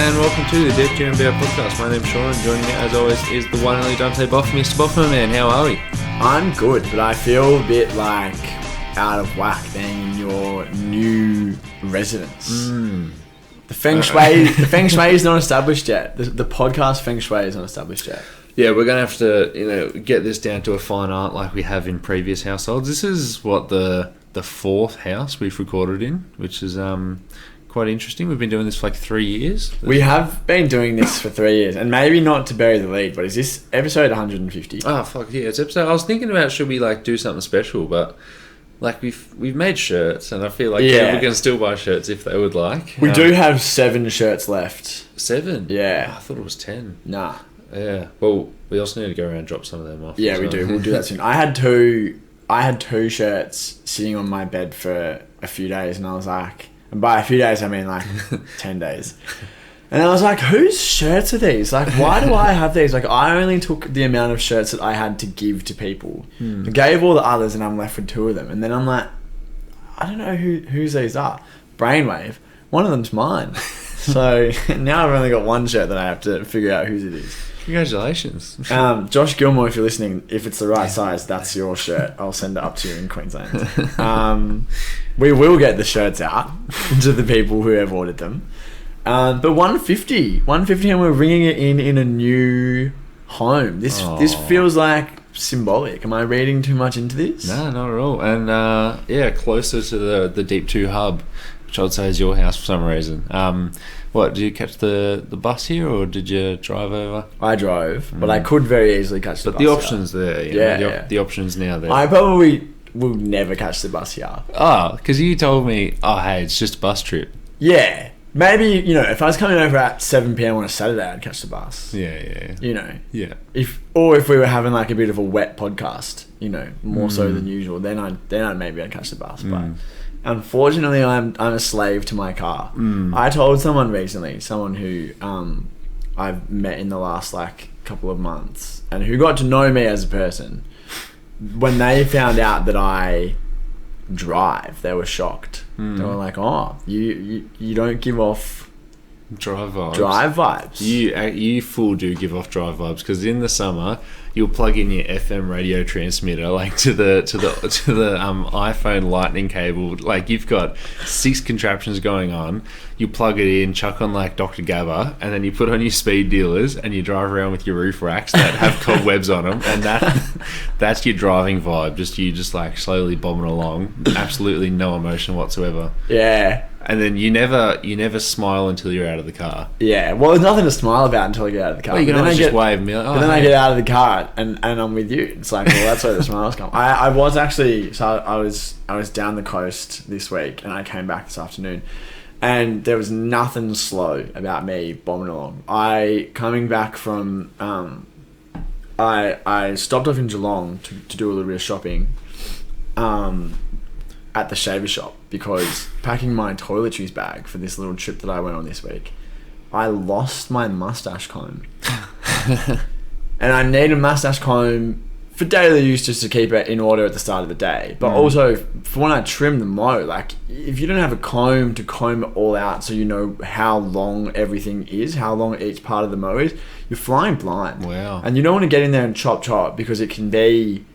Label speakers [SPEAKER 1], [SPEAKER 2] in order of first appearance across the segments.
[SPEAKER 1] and welcome to the Deep GMBR podcast. My name's Sean, and joining me as always is the one and only Dante Boff. Mr. Boffman, man, how are we?
[SPEAKER 2] I'm good, but I feel a bit like out of whack being in your new residence. The feng shui is not established yet. The podcast feng shui is not established yet.
[SPEAKER 1] Yeah, we're going to have to, get this down to a fine art like we have in previous households. This is what the fourth house we've recorded in, which is quite interesting. We've been doing this for like 3 years.
[SPEAKER 2] We have been doing this for 3 years, and maybe not to bury the lead, but is this episode 150?
[SPEAKER 1] Oh fuck yeah, it's episode. I was thinking about should we do something special, but we've made shirts, and I feel like people can still buy shirts if they would like.
[SPEAKER 2] We do have 7 shirts left.
[SPEAKER 1] 7?
[SPEAKER 2] Yeah.
[SPEAKER 1] Oh, I thought it was 10.
[SPEAKER 2] Nah.
[SPEAKER 1] Yeah. Well, we also need to go around and drop some of them off.
[SPEAKER 2] Yeah, we do. We'll do that soon. I had two shirts sitting on my bed for a few days, and I was like, and by a few days I mean like 10 days. And I was like, whose shirts are these? Like, why do I have these? Like, I only took the amount of shirts that I had to give to people. I gave all the others, and I'm left with 2 of them. And then I'm like, I don't know whose these are. Brainwave. One of them's mine. So now I've only got 1 shirt that I have to figure out whose it is.
[SPEAKER 1] Congratulations.
[SPEAKER 2] Josh Gilmore, if you're listening, if it's the right size, that's your shirt. I'll send it up to you in Queensland. We will get the shirts out to the people who have ordered them. But 150 and we're ringing it in a new home. This feels like symbolic. Am I reading too much into this?
[SPEAKER 1] No, not at all. And closer to the Deep 2 hub, which I'd say is your house for some reason. What, did you catch the bus here, or did you drive over?
[SPEAKER 2] I drove, but I could very easily catch the bus.
[SPEAKER 1] But the option's there. The option's now there.
[SPEAKER 2] I probably will never catch the bus here.
[SPEAKER 1] Oh, because you told me, hey, it's just a bus trip.
[SPEAKER 2] Yeah. Maybe, if I was coming over at 7 p.m. on a Saturday, I'd catch the bus.
[SPEAKER 1] Yeah.
[SPEAKER 2] Yeah. If we were having like a bit of a wet podcast, more so than usual, then I'd catch the bus. But unfortunately, I'm a slave to my car. I told someone recently, someone who I've met in the last couple of months, and who got to know me as a person. When they found out that I drive, they were shocked. They were like, "Oh, you don't give off
[SPEAKER 1] drive vibes."
[SPEAKER 2] Drive vibes.
[SPEAKER 1] You full do give off drive vibes, because in the summer you'll plug in your FM radio transmitter to the iPhone lightning cable. Like, you've got 6 contraptions going on. You plug it in, chuck on Dr. Gabba, and then you put on your speed dealers and you drive around with your roof racks that have cobwebs on them, and that's your driving vibe. You just slowly bombing along, absolutely no emotion whatsoever.
[SPEAKER 2] Yeah.
[SPEAKER 1] And then you never smile until you're out of the car.
[SPEAKER 2] Yeah, well, there's nothing to smile about until I get out of the car.
[SPEAKER 1] Well, you can always just wave me.
[SPEAKER 2] But then I get out of the car and I'm with you. It's like, well, that's where the smiles come. I was actually, so I was down the coast this week, and I came back this afternoon, and there was nothing slow about me bombing along. Coming back from, I stopped off in Geelong to do a little bit of shopping, at the shaver shop, because packing my toiletries bag for this little trip that I went on this week, I lost my mustache comb. And I need a mustache comb for daily use, just to keep it in order at the start of the day, but also for when I trim the mow. If you don't have a comb to comb it all out so you know how long everything is, how long each part of the mow is, you're flying blind.
[SPEAKER 1] Wow. And
[SPEAKER 2] you don't want to get in there and chop, because it can be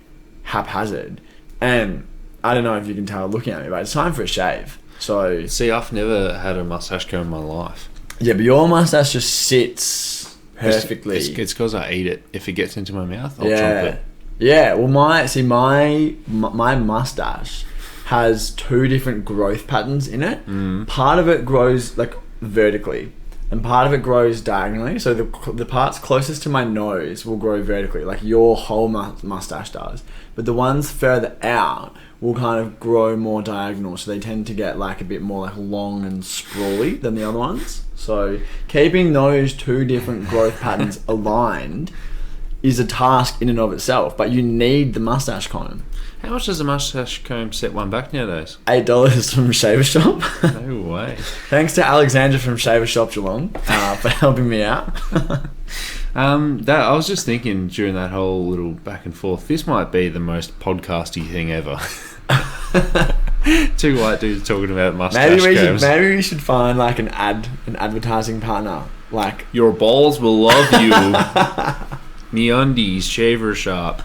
[SPEAKER 2] haphazard. And I don't know if you can tell looking at me, but it's time for a shave. So,
[SPEAKER 1] see, I've never had a mustache comb in my life.
[SPEAKER 2] Yeah, but your mustache just sits perfectly.
[SPEAKER 1] It's because I eat it. If it gets into my mouth, I'll chomp it.
[SPEAKER 2] Yeah, well, my mustache has 2 different growth patterns in it. Part of it grows vertically, and part of it grows diagonally. So the parts closest to my nose will grow vertically, like your whole mustache does. But the ones further out will kind of grow more diagonal, so they tend to get a bit more long and sprawly than the other ones. So keeping those 2 different growth patterns aligned is a task in and of itself, but you need the mustache comb.
[SPEAKER 1] How much does a mustache comb set one back nowadays?
[SPEAKER 2] $8 from Shaver Shop.
[SPEAKER 1] No way.
[SPEAKER 2] Thanks to Alexandra from Shaver Shop Geelong for helping me out.
[SPEAKER 1] I was just thinking during that whole little back and forth, this might be the most podcasty thing ever. 2 white dudes talking about mustache combs.
[SPEAKER 2] Maybe we should find an advertising partner Like,
[SPEAKER 1] your balls will love you. MeUndies, Shaver Sharp.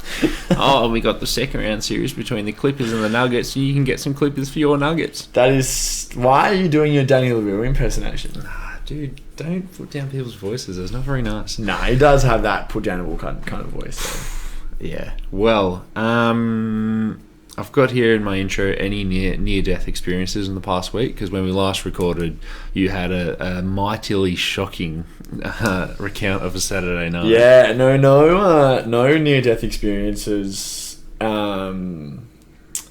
[SPEAKER 1] Oh, we got the second round series between the Clippers and the Nuggets. You can get some Clippers for your Nuggets.
[SPEAKER 2] that is... Why are you doing your Daniel Leroux impersonation?
[SPEAKER 1] Nah, dude, don't put down people's voices. It's not very nice.
[SPEAKER 2] Nah, he does have that put downable kind of voice, though.
[SPEAKER 1] Yeah. Well, I've got here in my intro any near-death experiences in the past week, because when we last recorded, you had a mightily shocking recount of a Saturday night.
[SPEAKER 2] Yeah, no near-death experiences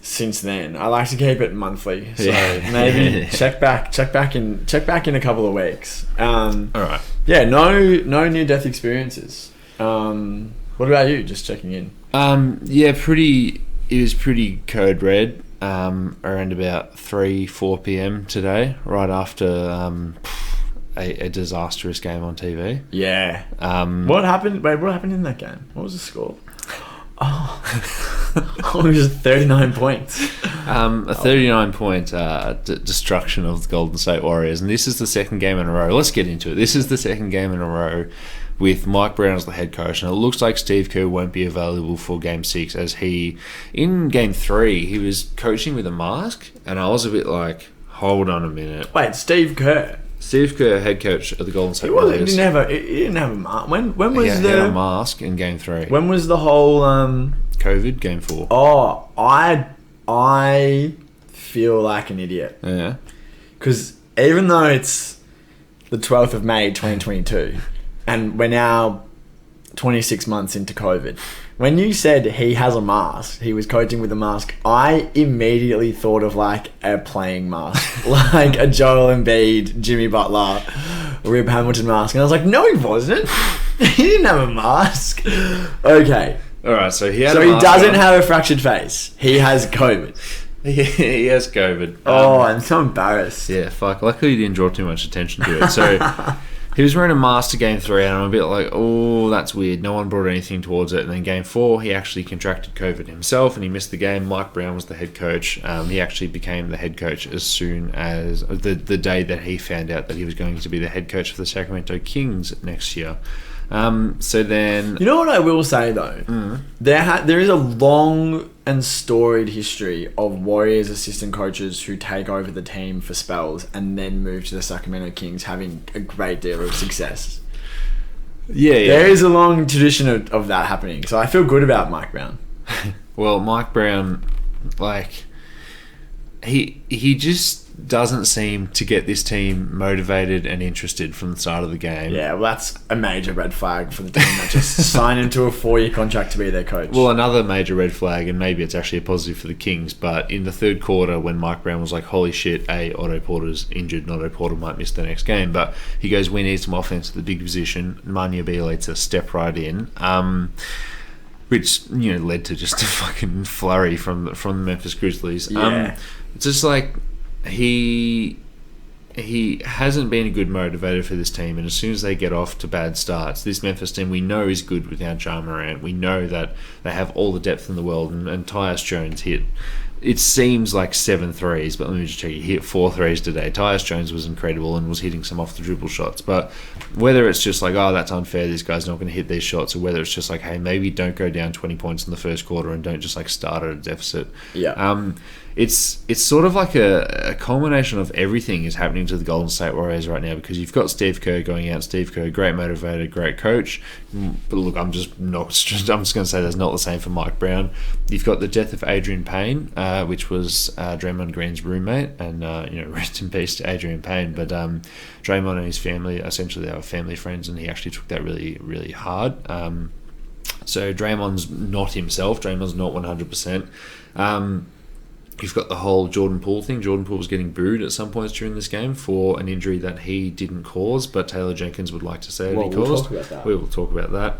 [SPEAKER 2] since then. I like to keep it monthly, so maybe check back in a couple of weeks.
[SPEAKER 1] All right.
[SPEAKER 2] Yeah, no near-death experiences. What about you? Just checking in.
[SPEAKER 1] Yeah, it was pretty code red around about 3-4 p.m. today, right after a disastrous game on TV.
[SPEAKER 2] Yeah. What happened? Wait, what happened in that game? What was the score? Oh, it was 39 points.
[SPEAKER 1] A 39-point destruction of the Golden State Warriors, and this is the second game in a row. Let's get into it. This is the second game in a row with Mike Brown as the head coach, and it looks like Steve Kerr won't be available for Game 6, as in Game 3, he was coaching with a mask, and I was a bit like, hold on a minute.
[SPEAKER 2] Wait, Steve Kerr, head
[SPEAKER 1] coach of the Golden State
[SPEAKER 2] Warriors.
[SPEAKER 1] Warriors.
[SPEAKER 2] He didn't have a mask. When was
[SPEAKER 1] he had a mask in Game 3.
[SPEAKER 2] When was the whole
[SPEAKER 1] COVID, Game 4.
[SPEAKER 2] Oh, I feel like an idiot.
[SPEAKER 1] Yeah.
[SPEAKER 2] Because even though it's the 12th of May 2022, and we're now 26 months into COVID, when you said he has a mask, he was coaching with a mask, I immediately thought of like a playing mask, like a Joel Embiid, Jimmy Butler, Rip Hamilton mask. And I was like, no, he wasn't. He didn't have a mask. Okay.
[SPEAKER 1] All right, so he
[SPEAKER 2] doesn't have a fractured face. He has COVID.
[SPEAKER 1] He has COVID.
[SPEAKER 2] I'm so embarrassed.
[SPEAKER 1] Yeah, fuck. Luckily, he didn't draw too much attention to it. So he was wearing a mask to Game 3, and I'm a bit like, oh, that's weird. No one brought anything towards it. And then Game 4, he actually contracted COVID himself, and he missed the game. Mike Brown was the head coach. He actually became the head coach as soon as the day that he found out that he was going to be the head coach for the Sacramento Kings next year. So then,
[SPEAKER 2] you know what I will say though, there is a long and storied history of Warriors assistant coaches who take over the team for spells and then move to the Sacramento Kings, having a great deal of success.
[SPEAKER 1] Yeah.
[SPEAKER 2] There is a long tradition of that happening, so I feel good about Mike Brown.
[SPEAKER 1] Well, Mike Brown, like, he just doesn't seem to get this team motivated and interested from the start of the game.
[SPEAKER 2] Yeah, well, that's a major red flag for the team that just signed him to a 4-year contract to be their coach.
[SPEAKER 1] Well, another major red flag, and maybe it's actually a positive for the Kings, but in the third quarter when Mike Brown was like, holy shit, Otto Porter's injured, and Otto Porter might miss the next game, but he goes, we need some offense at the big position. Manya Bielitsa to step right in. Which, led to just a fucking flurry from the Memphis Grizzlies.
[SPEAKER 2] Yeah.
[SPEAKER 1] It's just like, he hasn't been a good motivator for this team, and as soon as they get off to bad starts, this Memphis team we know is good without Ja Morant. We know that they have all the depth in the world, and Tyus Jones hit, it seems like 7 threes, but let me just check. He hit 4 threes today. Tyus Jones was incredible and was hitting some off the dribble shots, but whether it's just like, oh, that's unfair, this guy's not going to hit these shots, or whether it's just like, hey, maybe don't go down 20 points in the first quarter and don't just like start at a deficit.
[SPEAKER 2] Yeah.
[SPEAKER 1] It's sort of like a culmination of everything is happening to the Golden State Warriors right now, because you've got Steve Kerr going out. Steve Kerr, great motivator, great coach. But look, I'm just going to say that's not the same for Mike Brown. You've got the death of Adrian Payne, which was Draymond Green's roommate, and rest in peace to Adrian Payne. But Draymond and his family, essentially they were family friends, and he actually took that really, really hard. So Draymond's not himself. Draymond's not 100%. You've got the whole Jordan Poole thing. Jordan Poole was getting booed at some points during this game for an injury that he didn't cause, but Taylor Jenkins would like to say that he caused. We will talk about that.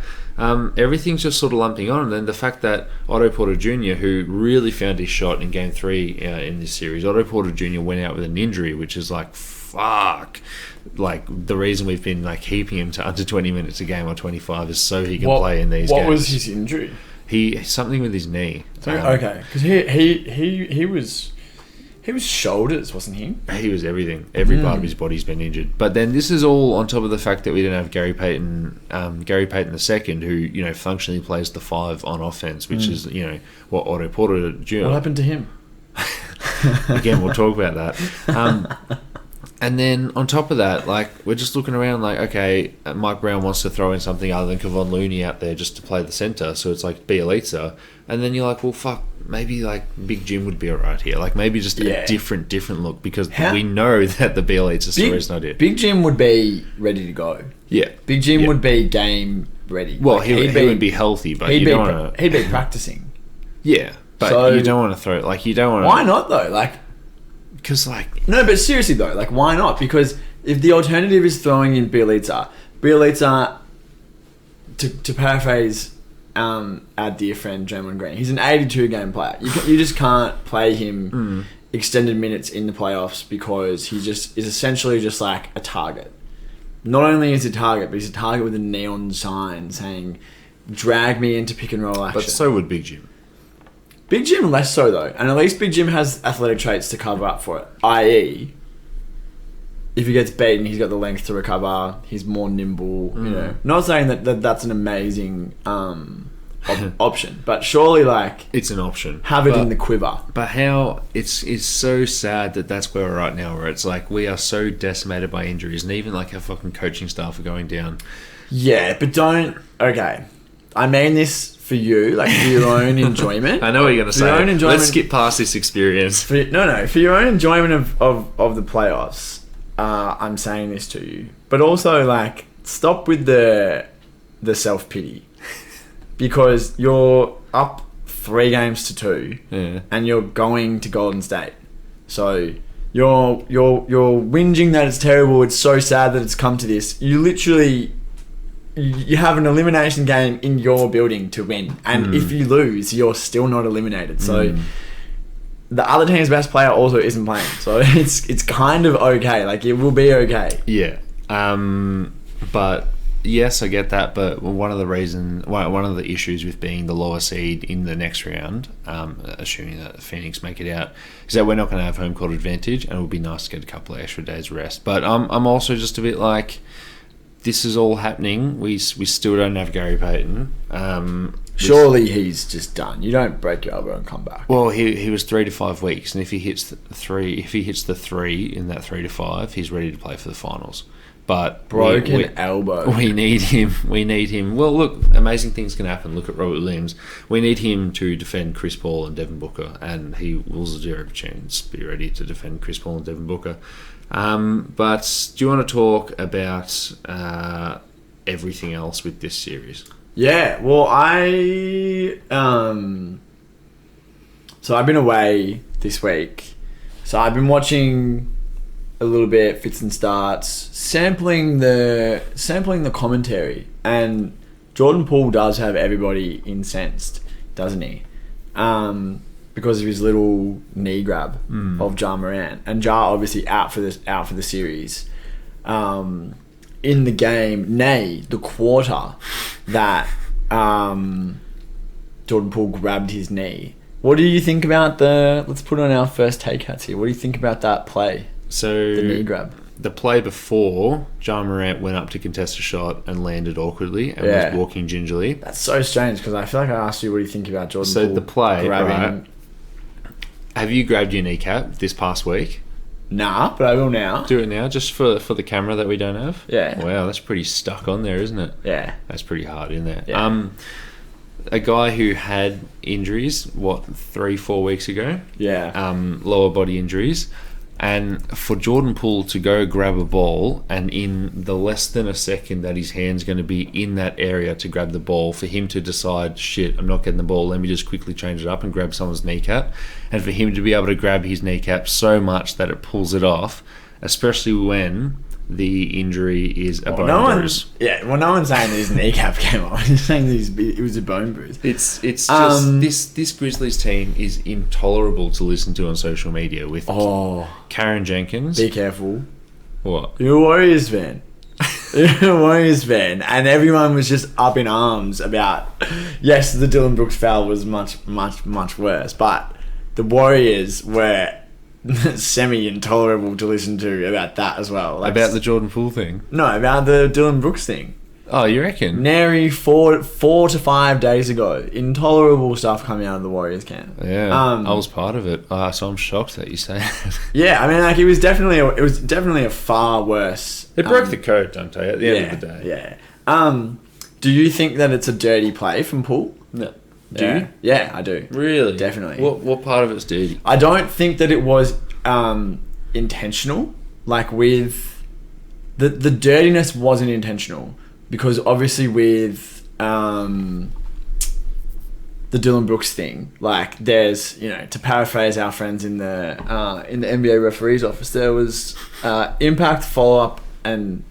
[SPEAKER 1] Everything's just sort of lumping on, and then the fact that Otto Porter Jr., who really found his shot in Game 3 in this series, Otto Porter Jr. went out with an injury, which is like, fuck. Like, the reason we've been like keeping him to under 20 minutes a game or 25 is so he can play in these games.
[SPEAKER 2] What was his injury?
[SPEAKER 1] Something with his knee.
[SPEAKER 2] Okay, because he He was shoulders, wasn't he?
[SPEAKER 1] He was everything. Every part of his body's been injured. But then this is all on top of the fact that we didn't have Gary Payton II, who functionally plays the 5 on offense, which is what Otto Porter Jr.
[SPEAKER 2] What happened to him?
[SPEAKER 1] Again, we'll talk about that. And then on top of that, like, we're just looking around like, okay, Mike Brown wants to throw in something other than Kevon Looney out there just to play the centre, so it's like Bielitsa. And then you're like, well, fuck, maybe like Big Jim would be alright here. Like maybe just a different look, because we know that the Bielitsa story is not it.
[SPEAKER 2] Big Jim would be ready to go.
[SPEAKER 1] Yeah.
[SPEAKER 2] Big Jim would be game ready.
[SPEAKER 1] Well, he would be healthy, but you don't want to...
[SPEAKER 2] He'd be practicing.
[SPEAKER 1] Yeah, but you don't want to throw... Like, you don't want to...
[SPEAKER 2] Why not, though? Like...
[SPEAKER 1] Because, like...
[SPEAKER 2] No, but seriously, though, like, why not? Because if the alternative is throwing in Bielitsa, to paraphrase our dear friend Draymond Green, he's an 82-game player. You just can't play him extended minutes in the playoffs because he just is essentially just like a target. Not only is he a target, but he's a target with a neon sign saying, drag me into pick and roll action.
[SPEAKER 1] But so would Big Jim.
[SPEAKER 2] Big Jim less so, though. And at least Big Jim has athletic traits to cover up for it. I.e., if he gets beaten, he's got the length to recover. He's more nimble. Not saying that that's an amazing option, but surely, like,
[SPEAKER 1] it's an option.
[SPEAKER 2] Have it in the quiver.
[SPEAKER 1] But how it's so sad that that's where we're at now, where it's like we are so decimated by injuries, and even like our fucking coaching staff are going down.
[SPEAKER 2] Yeah, but don't. Okay, I mean this for you, like for your own enjoyment.
[SPEAKER 1] I know what you're going to say. Let's skip past this experience.
[SPEAKER 2] For your own enjoyment of the playoffs. I'm saying this to you, but also like stop with the self-pity, because you're up 3-2, and you're going to Golden State, so you're whinging that it's terrible, it's so sad that it's come to this. You literally you have an elimination game in your building to win, and if you lose, you're still not eliminated. So the other team's best player also isn't playing, so it's kind of okay. Like, it will be okay.
[SPEAKER 1] Yeah. But yes, I get that. But one of the issues with being the lower seed in the next round, assuming that Phoenix make it out, is that we're not going to have home court advantage, and it would be nice to get a couple of extra days rest. But I'm also just a bit like, this is all happening. We still don't have Gary Payton.
[SPEAKER 2] Surely he's just done. You don't break your elbow and come back.
[SPEAKER 1] Well, he was 3 to 5 weeks, and if he hits the 3 in that 3 to 5, he's ready to play for the finals. But
[SPEAKER 2] broken elbow.
[SPEAKER 1] We need him. Well, look, amazing things can happen. Look at Robert Williams. We need him to defend Chris Paul and Devin Booker, and he will 0% be ready to defend Chris Paul and Devin Booker. But do you want to talk about everything else with this series?
[SPEAKER 2] Yeah, well, so I've been away this week, so I've been watching a little bit fits and starts, sampling the commentary, and Jordan Poole does have everybody incensed, doesn't he? Because of his little knee grab of Ja Morant, and Ja obviously out for the series. In the game, the quarter that Jordan Poole grabbed his knee. What do you think about let's put on our first take hats here. What do you think about that play?
[SPEAKER 1] So
[SPEAKER 2] the knee grab.
[SPEAKER 1] The play before, Ja Morant went up to contest a shot and landed awkwardly and was walking gingerly.
[SPEAKER 2] That's so strange, because I feel like I asked you what do you think about Jordan Poole.
[SPEAKER 1] So the play,
[SPEAKER 2] grabbing.
[SPEAKER 1] Right? Have you grabbed your kneecap this past week?
[SPEAKER 2] Nah, but I will now.
[SPEAKER 1] Do it now, just for the camera that we don't have?
[SPEAKER 2] Yeah.
[SPEAKER 1] Wow, that's pretty stuck on there, isn't it?
[SPEAKER 2] Yeah.
[SPEAKER 1] That's pretty hard in there.
[SPEAKER 2] Yeah.
[SPEAKER 1] A guy who had injuries, 3-4 weeks ago?
[SPEAKER 2] Yeah.
[SPEAKER 1] Lower body injuries. And for Jordan Poole to go grab a ball, and in the less than a second that his hand's going to be in that area to grab the ball, for him to decide, shit, I'm not getting the ball, let me just quickly change it up and grab someone's kneecap. And for him to be able to grab his kneecap so much that it pulls it off, especially when the injury is a bone bruise.
[SPEAKER 2] No one's saying that his kneecap came off. He's saying that it was a bone bruise.
[SPEAKER 1] It's just this Grizzlies team is intolerable to listen to on social media with Karen Jenkins.
[SPEAKER 2] Be careful.
[SPEAKER 1] What?
[SPEAKER 2] You're a Warriors fan. You're a Warriors fan, and everyone was just up in arms about. Yes, the Dylan Brooks foul was much, much, much worse, but the Warriors were semi-intolerable to listen to about that as well. Like,
[SPEAKER 1] About the Jordan Poole thing?
[SPEAKER 2] No, about the Dylan Brooks thing.
[SPEAKER 1] Oh, you reckon?
[SPEAKER 2] Nary 4 to 5 days ago. Intolerable stuff coming out of the Warriors camp.
[SPEAKER 1] Yeah, I was part of it. So I'm shocked that you say that.
[SPEAKER 2] Yeah, I mean, like, it was definitely a far worse.
[SPEAKER 1] It broke the code, don't they? At the end of the day.
[SPEAKER 2] Yeah. Do you think that it's a dirty play from Poole?
[SPEAKER 1] No.
[SPEAKER 2] Do you? Yeah, I do.
[SPEAKER 1] Really?
[SPEAKER 2] Definitely.
[SPEAKER 1] What part of it's dirty?
[SPEAKER 2] I don't think that it was intentional. Like, with the dirtiness wasn't intentional, because obviously with the Dylan Brooks thing, like, there's, to paraphrase our friends in the NBA referees office, there was impact, follow up, and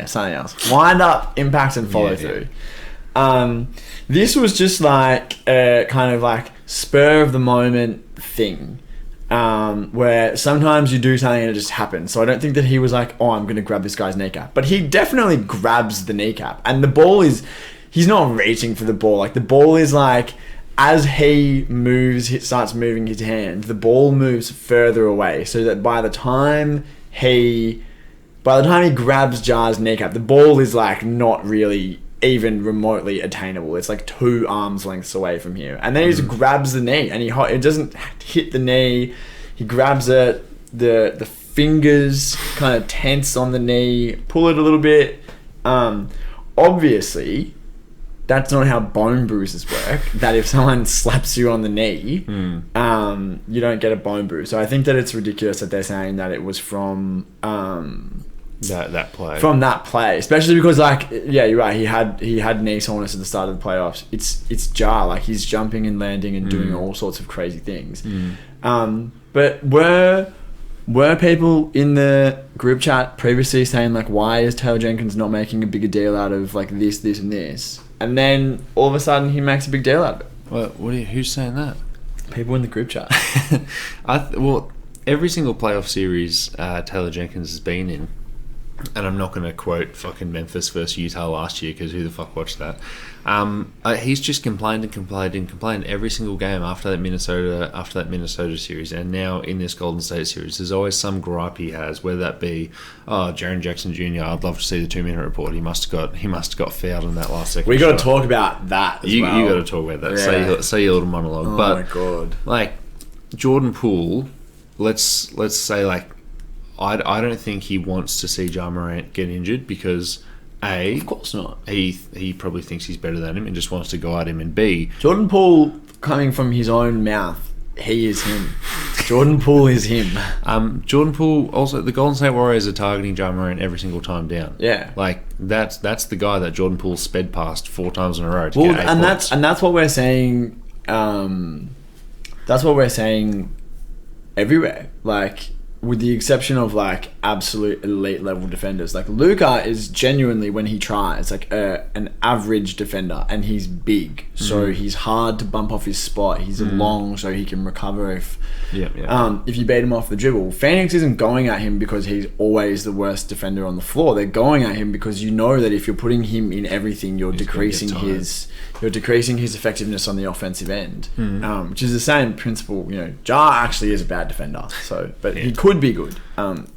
[SPEAKER 2] something else. Wind up, impact, and follow through. This was just like a kind of like spur of the moment thing, where sometimes you do something and it just happens. So I don't think that he was like, oh, I'm going to grab this guy's kneecap. But he definitely grabs the kneecap. And the ball he's not reaching for the ball. Like, the ball is like, as he starts moving his hand, the ball moves further away. So that by the time he grabs Jar's kneecap, the ball is like not really even remotely attainable. It's like 2 arms lengths away from here, and then he just grabs the knee, and it doesn't hit the knee. He grabs it, the fingers kind of tense on the knee, pull it a little bit. Obviously, that's not how bone bruises work. That if someone slaps you on the knee, you don't get a bone bruise. So I think that it's ridiculous that they're saying that it was from
[SPEAKER 1] that play.
[SPEAKER 2] From that play, especially because, like, yeah, you're right. He had knee soreness at the start of the playoffs. It's Jar, like, he's jumping and landing and doing all sorts of crazy things. But were people in the group chat previously saying, like, why is Taylor Jenkins not making a bigger deal out of, like, this, and this? And then all of a sudden he makes a big deal out of it.
[SPEAKER 1] Who's saying that?
[SPEAKER 2] People in the group chat.
[SPEAKER 1] Every single playoff series Taylor Jenkins has been in, and I'm not going to quote fucking Memphis versus Utah last year, because who the fuck watched that? He's just complained every single game after that Minnesota series, and now in this Golden State series, there's always some gripe he has, whether that be, Jaren Jackson Jr. I'd love to see the 2-minute report. He must have got fouled in that last second.
[SPEAKER 2] We got to talk about that. You
[SPEAKER 1] got to talk about that. Yeah. Say your little monologue.
[SPEAKER 2] Oh
[SPEAKER 1] but,
[SPEAKER 2] my god!
[SPEAKER 1] Like, Jordan Poole, let's say, like, I don't think he wants to see Ja Morant get injured, because A,
[SPEAKER 2] of course not.
[SPEAKER 1] He probably thinks he's better than him and just wants to guide him, and B,
[SPEAKER 2] Jordan Poole, coming from his own mouth, he is him. Jordan Poole is him.
[SPEAKER 1] Jordan Poole, also, the Golden State Warriors are targeting Ja Morant every single time down.
[SPEAKER 2] Yeah,
[SPEAKER 1] like, that's the guy that Jordan Poole sped past 4 times in a row to
[SPEAKER 2] get
[SPEAKER 1] 8 points.
[SPEAKER 2] That's what we're saying. That's what we're saying everywhere. Like, with the exception of, like, absolute elite level defenders, like Luka is genuinely, when he tries, like an average defender, and he's big, so he's hard to bump off his spot. He's long, so he can recover if you bait him off the dribble. Phoenix isn't going at him because he's always the worst defender on the floor. They're going at him because you know that if you're putting him in everything, you're decreasing his effectiveness on the offensive end, which is the same principle. Ja actually is a bad defender, but he could be good.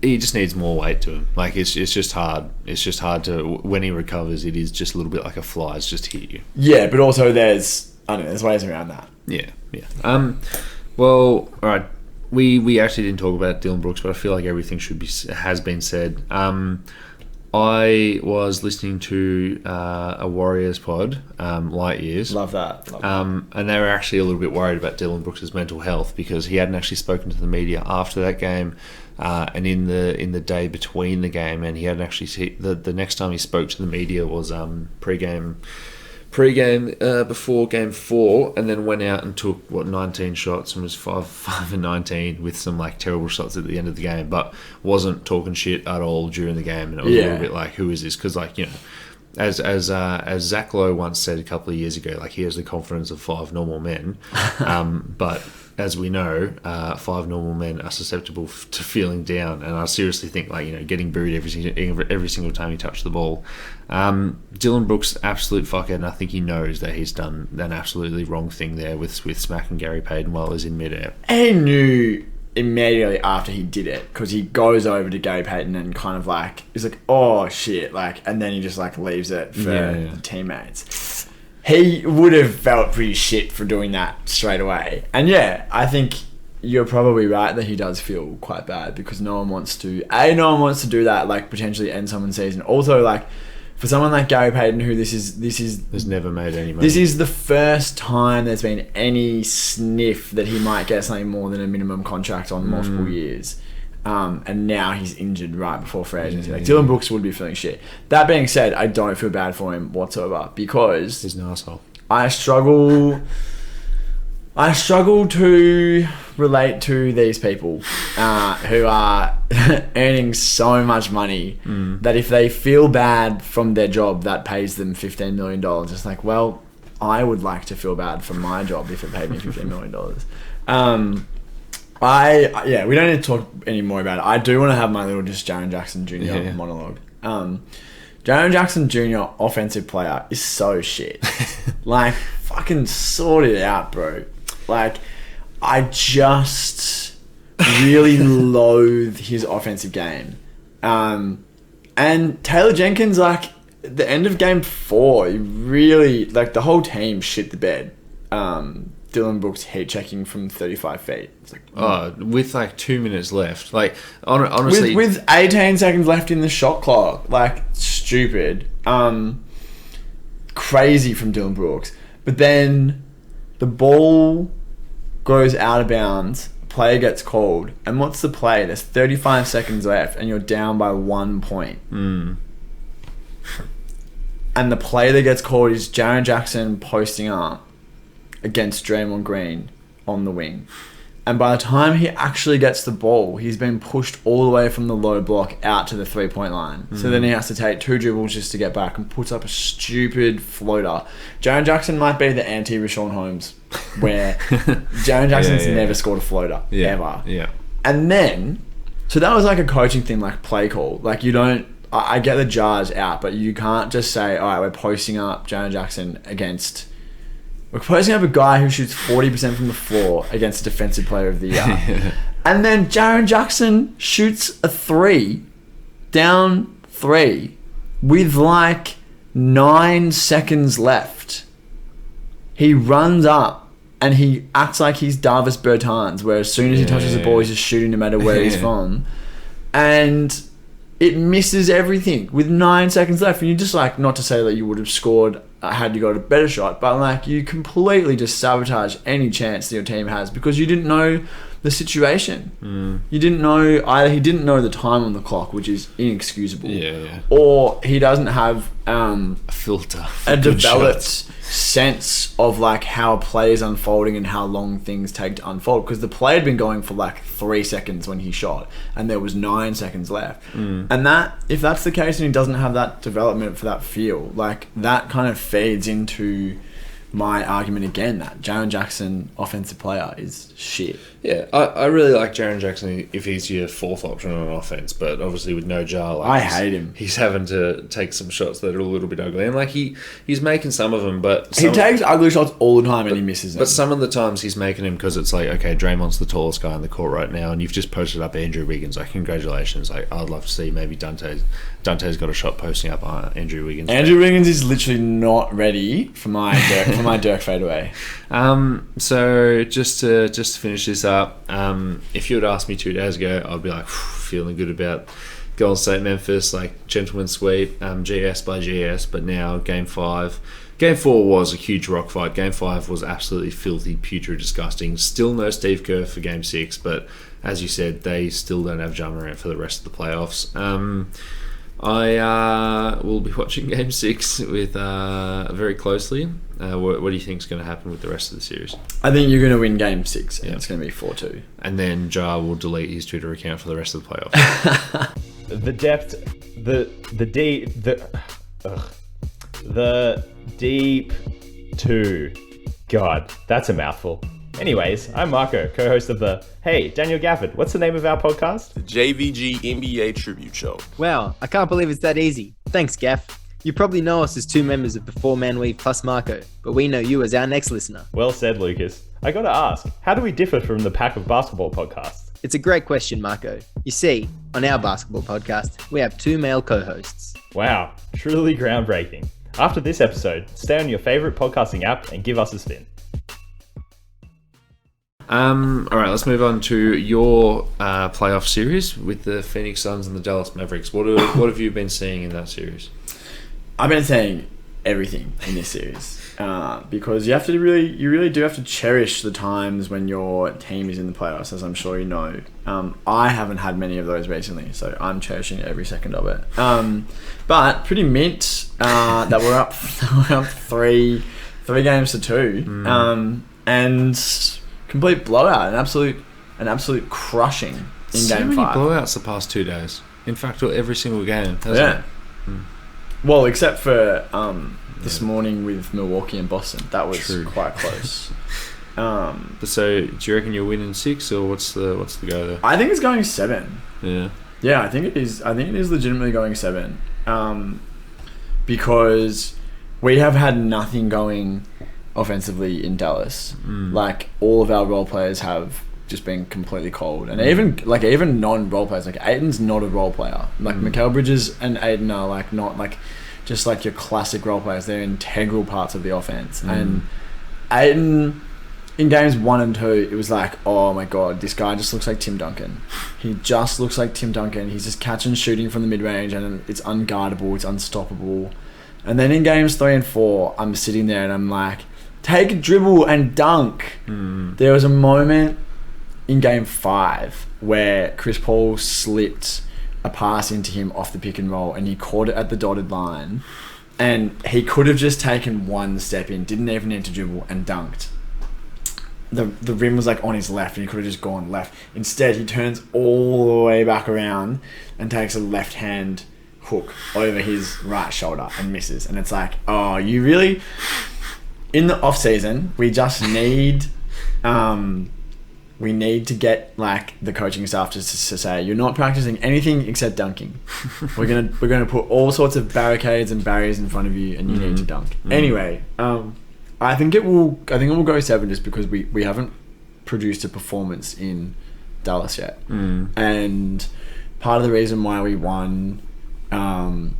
[SPEAKER 1] He just needs more weight to him. Like, it's just hard. It's just hard to, when he recovers, it is just a little bit like a fly. It's just hit you.
[SPEAKER 2] Yeah, but also there's ways around that.
[SPEAKER 1] Yeah. Well, all right. We actually didn't talk about Dylan Brooks, but I feel like everything has been said. I was listening to a Warriors pod, Light Years.
[SPEAKER 2] Love that.
[SPEAKER 1] And they were actually a little bit worried about Dylan Brooks' mental health, because he hadn't actually spoken to the media after that game, and in the day between the game, and he hadn't actually the next time he spoke to the media was pre-game before game 4, and then went out and took 19 shots and was 5 and 19 with some, like, terrible shots at the end of the game, but wasn't talking shit at all during the game. And it was a little bit like, who is this? Because, like, as Zach Lowe once said a couple of years ago, like, he has the confidence of 5 normal men, but as we know, 5 normal men are susceptible to feeling down, and I seriously think, like, getting booed every single time he touched the ball. Dylan Brooks, absolute fuckhead, and I think he knows that he's done an absolutely wrong thing there with smacking Gary Payton while he's in midair.
[SPEAKER 2] He knew immediately after he did it, because he goes over to Gary Payton and kind of like, he's like, oh shit, like, and then he just like leaves it for the teammates. He would have felt pretty shit for doing that straight away. And yeah, I think you're probably right that he does feel quite bad, because no one wants to do that, like potentially end someone's season. Also, like, for someone like Gary Payton, who this is
[SPEAKER 1] has never made any money.
[SPEAKER 2] This is the first time there's been any sniff that he might get something more than a minimum contract on multiple years. And now he's injured right before free agency. Like, Dylan Brooks would be feeling shit. That being said, I don't feel bad for him whatsoever, because
[SPEAKER 1] he's an asshole.
[SPEAKER 2] I struggle to relate to these people who are earning so much money that if they feel bad from their job that pays them $15 million, it's like, well, I would like to feel bad for my job if it paid me $15 million. We don't need to talk any more about it. I do want to have my little just Jaren Jackson Jr. monologue. Jaren Jackson Jr. offensive player is so shit. Like, fucking sort it out, bro. Like, I just really loathe his offensive game. And Taylor Jenkins, like, at the end of game 4, he really, like, the whole team shit the bed. Dylan Brooks heat checking from 35 feet. It's like,
[SPEAKER 1] with like 2 minutes left. Like, honestly,
[SPEAKER 2] with 18 seconds left in the shot clock. Like, stupid. Crazy from Dylan Brooks. But then the ball goes out of bounds, player gets called, and what's the play? There's 35 seconds left and you're down by 1 point. And the play that gets called is Jaren Jackson posting up against Draymond Green on the wing. And by the time he actually gets the ball, he's been pushed all the way from the low block out to the 3-point line. So then he has to take 2 dribbles just to get back and puts up a stupid floater. Jaren Jackson might be the anti-Rashawn Holmes, where Jaren Jackson's never scored a floater, ever.
[SPEAKER 1] Yeah.
[SPEAKER 2] And then, so that was like a coaching thing, like play call. Like, you don't, I get the jars out, but you can't just say, all right, we're posting up Jaren Jackson against... We're posting up a guy who shoots 40% from the floor against Defensive Player of the Year. And then Jaren Jackson shoots a 3, down 3, with like 9 seconds left. He runs up and he acts like he's Davis Bertans, where as soon as he touches the ball, he's just shooting no matter where he's from. And it misses everything with 9 seconds left. And you just like, not to say that you would have scored had you got a better shot, but like, you completely just sabotage any chance that your team has because you didn't know the situation. You didn't know, either he didn't know the time on the clock, which is inexcusable, or he doesn't have a
[SPEAKER 1] filter,
[SPEAKER 2] a developed sense of like how a play is unfolding and how long things take to unfold, because the play had been going for like 3 seconds when he shot and there was 9 seconds left. And that, if that's the case and he doesn't have that development for that feel, like, that kind of feeds into my argument again that Jaren Jackson, offensive player, is shit.
[SPEAKER 1] Yeah, I really like Jaren Jackson if he's your 4th option on offense, but obviously with no jar, like,
[SPEAKER 2] I hate him.
[SPEAKER 1] He's having to take some shots that are a little bit ugly, and like he's making some of them, but
[SPEAKER 2] he takes ugly shots all the time and he misses them.
[SPEAKER 1] But some of the times he's making them because it's like, okay, Draymond's the tallest guy in the court right now, and you've just posted up Andrew Wiggins. Like, congratulations! Like, I'd love to see maybe Dante's got a shot posting up Andrew Wiggins.
[SPEAKER 2] Andrew Wiggins is literally not ready for my Dirk fadeaway.
[SPEAKER 1] So just to finish this up, if you had asked me 2 days ago, I'd be like, feeling good about Golden State Memphis, like gentleman sweep, GS by GS. But now Game 4 was a huge rock fight. Game 5 was absolutely filthy, putrid, disgusting. Still no Steve Kerr for Game 6, but as you said, they still don't have Ja Morant for the rest of the playoffs. I will be watching Game 6 with very closely. What do you think is going to happen with the rest of the series?
[SPEAKER 2] I think you're going to win Game 6, and it's going to be 4-2.
[SPEAKER 1] And then Ja will delete his Twitter account for the rest of the playoffs.
[SPEAKER 3] The deep 2. God, that's a mouthful. Anyways, I'm Marco, co-host of the Hey, Daniel Gafford, what's the name of our podcast?
[SPEAKER 4] The JVG NBA Tribute Show.
[SPEAKER 5] Wow, I can't believe it's that easy. Thanks, Gaff. You probably know us as 2 members of the 4-Man Weave plus Marco, but we know you as our next listener.
[SPEAKER 3] Well said, Lucas. I gotta ask, how do we differ from the Pack of Basketball podcasts?
[SPEAKER 5] It's a great question, Marco. You see, on our basketball podcast, we have 2 male co-hosts.
[SPEAKER 3] Wow, truly groundbreaking. After this episode, stay on your favorite podcasting app and give us a spin.
[SPEAKER 1] All right, let's move on to your playoff series with the Phoenix Suns and the Dallas Mavericks. What have you been seeing in that series?
[SPEAKER 2] I've been saying everything in this series because you really do have to cherish the times when your team is in the playoffs, as I'm sure you know. I haven't had many of those recently, so I'm cherishing every second of it. But pretty mint that we're up 3 games to 2, and complete blowout, an absolute crushing in
[SPEAKER 1] so
[SPEAKER 2] game
[SPEAKER 1] many
[SPEAKER 2] 5.
[SPEAKER 1] blowouts the past 2 days. In fact, every single game. Hasn't it?
[SPEAKER 2] Well, except for this morning with Milwaukee and Boston, that was quite close.
[SPEAKER 1] So, do you reckon you'll win in 6, or what's the go there?
[SPEAKER 2] I think it's going 7.
[SPEAKER 1] Yeah,
[SPEAKER 2] I think it is legitimately going 7, because we have had nothing going offensively in Dallas. Like, all of our role players have just been completely cold, and even non-role players, like Ayton's not a role player. Like Mikal Bridges and Ayton are like not like just like your classic role players. They're integral parts of the offense. And Ayton, in games 1 and 2, it was like, oh my god, this guy just looks like Tim Duncan. He just looks like Tim Duncan. He's just catching, shooting from the mid-range, and it's unguardable, it's unstoppable. And then in games 3 and 4, I'm sitting there and I'm like, take a dribble and dunk. There was a moment in game 5 where Chris Paul slipped a pass into him off the pick and roll, and he caught it at the dotted line, and he could have just taken 1 step in, didn't even need to dribble, and dunked. The rim was like on his left, and he could have just gone left. Instead, he turns all the way back around and takes a left hand hook over his right shoulder and misses. And it's like, oh, you really... In the off season, we just need, we need to get like the coaching staff just to say, you're not practicing anything except dunking. We're gonna put all sorts of barricades and barriers in front of you, and you need to dunk. Anyway, I think it will go 7 just because we haven't produced a performance in Dallas yet, and part of the reason why we won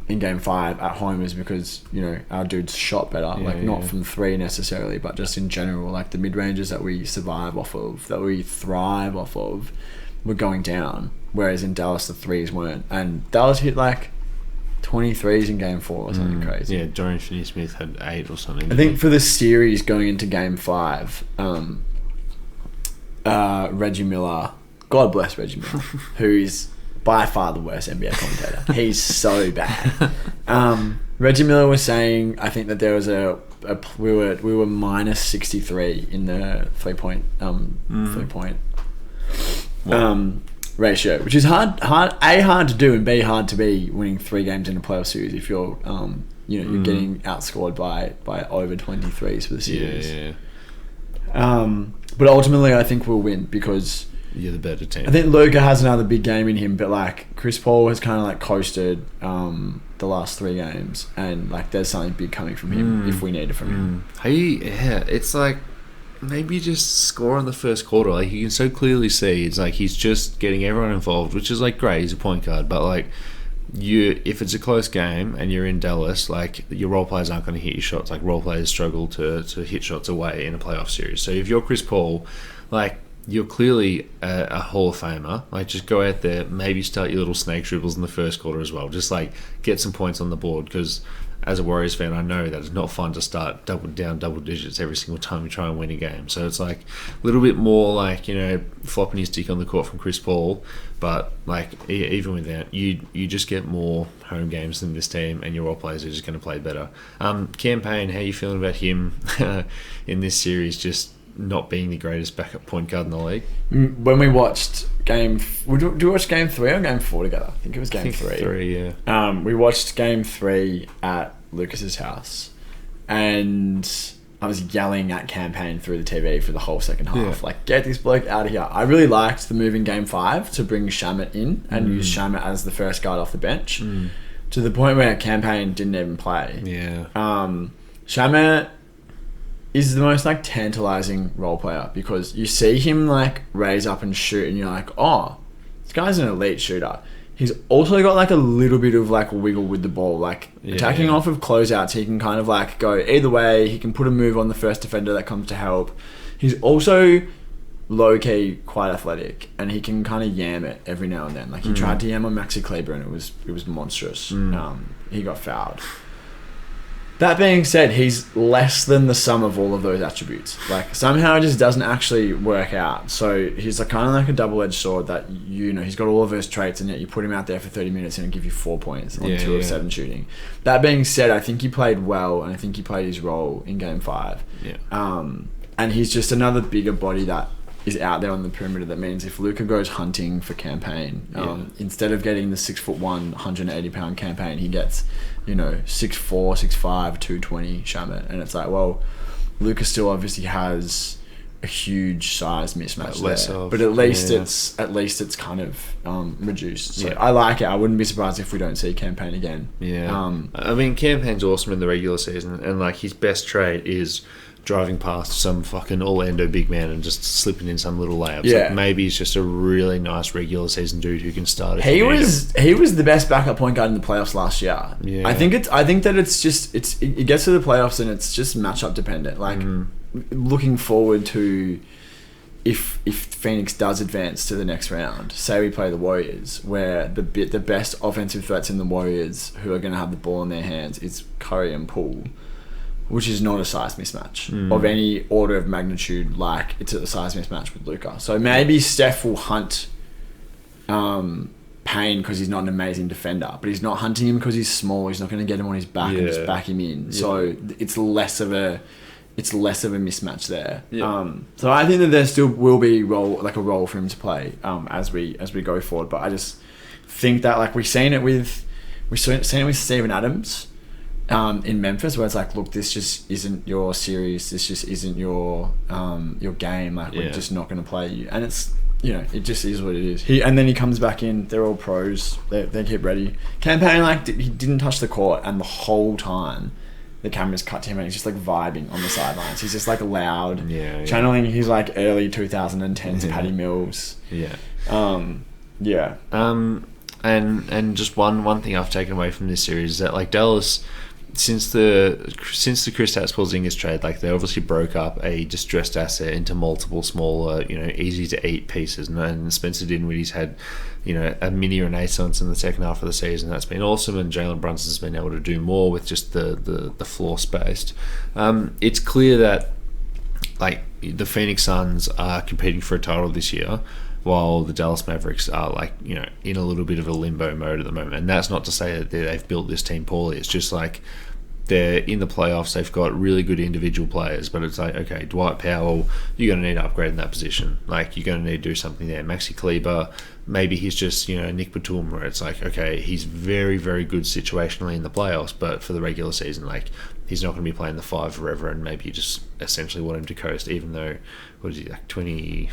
[SPEAKER 2] in game 5 at home is because, you know, our dudes shot better, not from 3 necessarily, but just in general, like the mid-ranges that we survive off of, that we thrive off of, were going down, whereas in Dallas the 3s weren't, and Dallas hit like 23s in game 4 or something crazy.
[SPEAKER 1] Yeah, Dorian Finney-Smith had 8 or something.
[SPEAKER 2] I think for the series going into game 5, Reggie Miller, God bless Reggie Miller, who's by far the worst NBA commentator. He's so bad. Reggie Miller was saying, I think that there was we were minus 63 in the 3-point ratio, which is hard to do, and B, hard to be winning 3 games in a playoff series if you're you're getting outscored by over 23s for the series. But ultimately I think we'll win because
[SPEAKER 1] you're the better team.
[SPEAKER 2] I think Luka has another big game in him, but like Chris Paul has kind of like coasted the last 3 games, and like there's something big coming from him if we need it from him.
[SPEAKER 1] It's like maybe just score in the first quarter. Like you can so clearly see it's like he's just getting everyone involved, which is like great. He's a point guard, but like if it's a close game and you're in Dallas, like your role players aren't going to hit your shots. Like role players struggle to hit shots away in a playoff series. So if you're Chris Paul, like you're clearly a Hall of Famer. Like, just go out there, maybe start your little snake dribbles in the first quarter as well. Just, like, get some points on the board, because as a Warriors fan, I know that it's not fun to start double digits every single time you try and win a game. So it's, like, a little bit more, like, you know, flopping his dick on the court from Chris Paul. But, like, even with that, you just get more home games than this team, and your role players are just going to play better. Campaign, how are you feeling about him in this series, just not being the greatest backup point guard in the league?
[SPEAKER 2] When we watched do we watch game 3 or game 4 together? I think it was game 3.
[SPEAKER 1] 3, yeah.
[SPEAKER 2] We watched game 3 at Lucas's house, and I was yelling at Campaign through the TV for the whole second half. Like, get this bloke out of here. I really liked the move in game 5 to bring Shamet in and use Shamet as the first guard off the bench, to the point where Campaign didn't even play.
[SPEAKER 1] Yeah.
[SPEAKER 2] Shamet is the most like tantalizing role player because you see him like raise up and shoot and you're like, oh, this guy's an elite shooter. He's also got like a little bit of like wiggle with the ball, like attacking off of closeouts. He can kind of like go either way. He can put a move on the first defender that comes to help. He's also low key quite athletic, and he can kind of yam it every now and then. Like he tried to yam on Maxi Kleber, and it was monstrous. He got fouled. That being said, he's less than the sum of all of those attributes. Like somehow it just doesn't actually work out. So he's like kind of like a double-edged sword that he's got all of those traits, and yet you put him out there for 30 minutes and he'll give you 4 points on 2 of 7 shooting. That being said, I think he played well, and I think he played his role in Game 5.
[SPEAKER 1] Yeah.
[SPEAKER 2] And he's just another bigger body that is out there on the perimeter. That means if Luka goes hunting for campaign, instead of getting the 6'1", 180-pound campaign, he gets 6'4", 6'5", 220 Shamet, and it's like, well, Luka still obviously has a huge size mismatch there, but at least it's kind of reduced. So I like it. I wouldn't be surprised if we don't see campaign again.
[SPEAKER 1] I mean, campaign's awesome in the regular season, and like his best trait is driving past some fucking Orlando big man and just slipping in some little layups. Like maybe he's just a really nice regular season dude who can start.
[SPEAKER 2] He was the best backup point guard in the playoffs last year. I think that it gets to the playoffs and it's just matchup dependent. Like looking forward to if Phoenix does advance to the next round, say we play the Warriors, where the best offensive threats in the Warriors who are going to have the ball in their hands is Curry and Poole, which is not a size mismatch of any order of magnitude like it's a size mismatch with Luka. So maybe Steph will hunt Payne because he's not an amazing defender, but he's not hunting him because he's small. He's not going to get him on his back and just back him in. So it's less of a mismatch there. So I think that there still will be a role for him to play as we go forward. But I just think that like we've seen it with Steven Adams. In Memphis, where it's like, look, this just isn't your series. This just isn't your game. Like we're just not going to play you, and it's it just is what it is. And then he comes back in. They're all pros. They keep ready. Campaign he didn't touch the court, and the whole time the cameras cut to him, and he's just like vibing on the sidelines. He's just like loud, channeling his like early 2010s Patty Mills.
[SPEAKER 1] And just one thing I've taken away from this series is that like Dallas, since the Kristaps Porzingis trade, like they obviously broke up a distressed asset into multiple smaller, easy to eat pieces. And Spencer Dinwiddie's had, a mini renaissance in the second half of the season. That's been awesome, and Jalen Brunson's been able to do more with just the floor spaced. It's clear that like the Phoenix Suns are competing for a title this year, while the Dallas Mavericks are in a little bit of a limbo mode at the moment. And that's not to say that they've built this team poorly. It's just like they're in the playoffs. They've got really good individual players, but it's like, okay, Dwight Powell, you're going to need to upgrade in that position. Like you're going to need to do something there. Maxi Kleber, maybe he's just Nick Batum, where it's like, okay, he's very, very good situationally in the playoffs, but for the regular season, like he's not going to be playing the 5 forever, and maybe you just essentially want him to coast, even though, what is he, like 30,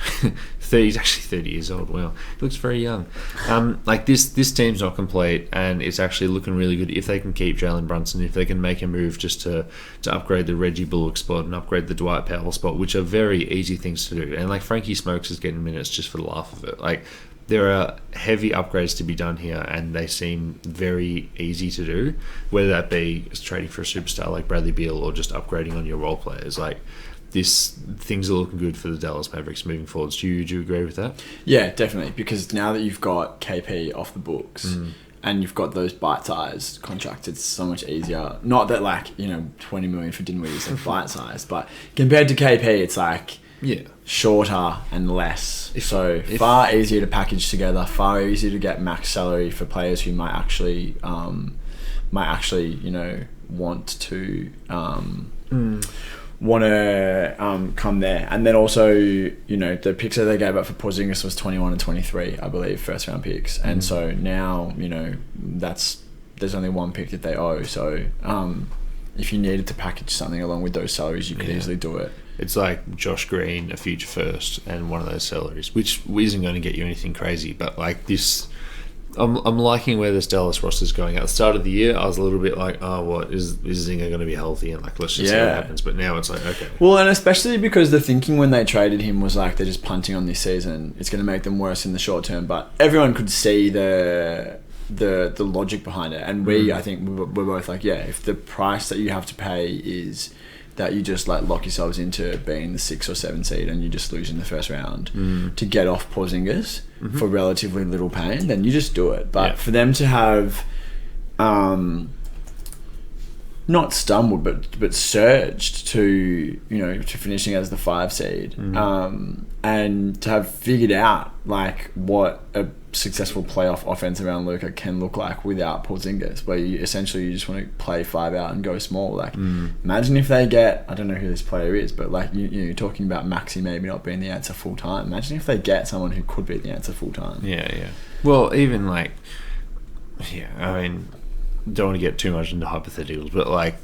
[SPEAKER 1] he's actually 30 years old. Wow, he looks very young. Like this team's not complete, and it's actually looking really good if they can keep Jalen Brunson, if they can make a move just to upgrade the Reggie Bullock spot and upgrade the Dwight Powell spot, which are very easy things to do. And like Frankie Smokes is getting minutes just for the laugh of it. Like there are heavy upgrades to be done here, and they seem very easy to do, whether that be trading for a superstar like Bradley Beal or just upgrading on your role players. Like things are looking good for the Dallas Mavericks moving forwards. Do you agree with that?
[SPEAKER 2] Yeah, definitely, because now that you've got KP off the books and you've got those bite-sized contracts, it's so much easier. Not that 20 million for Dinwiddie is like bite-sized, but compared to KP, it's like shorter and less. Far easier to package together, far easier to get max salary for players who might actually want to come there. And then also, the picks that they gave up for Porzingis was 21 and 23, I believe, first round picks. And so now, there's only one pick that they owe. So if you needed to package something along with those salaries, you could easily do it.
[SPEAKER 1] It's like Josh Green, a future first, and one of those salaries, which isn't going to get you anything crazy, but like this, I'm liking where this Dallas roster is going. At the start of the year, I was a little bit like, oh, what is Zinger going to be healthy? And like, let's just see what happens. But now it's like, okay.
[SPEAKER 2] Well, and especially because the thinking when they traded him was like, they're just punting on this season. It's going to make them worse in the short term. But everyone could see the logic behind it. And I think we're both like, yeah, if the price that you have to pay is that you just like lock yourselves into being the 6 or 7 seed and you just lose in the first round to get off Porzingis for relatively little pain, then you just do it. But for them to have not stumbled but surged to finishing as the 5 seed and to have figured out like what a successful playoff offense around Luka can look like without Porzingis, where you just want to play 5 out and go small. Like imagine if they get, I don't know who this player is, but like you're talking about Maxi maybe not being the answer full time. Imagine if they get someone who could be the answer full time.
[SPEAKER 1] Yeah. Well, even like, I mean, don't want to get too much into hypotheticals, but like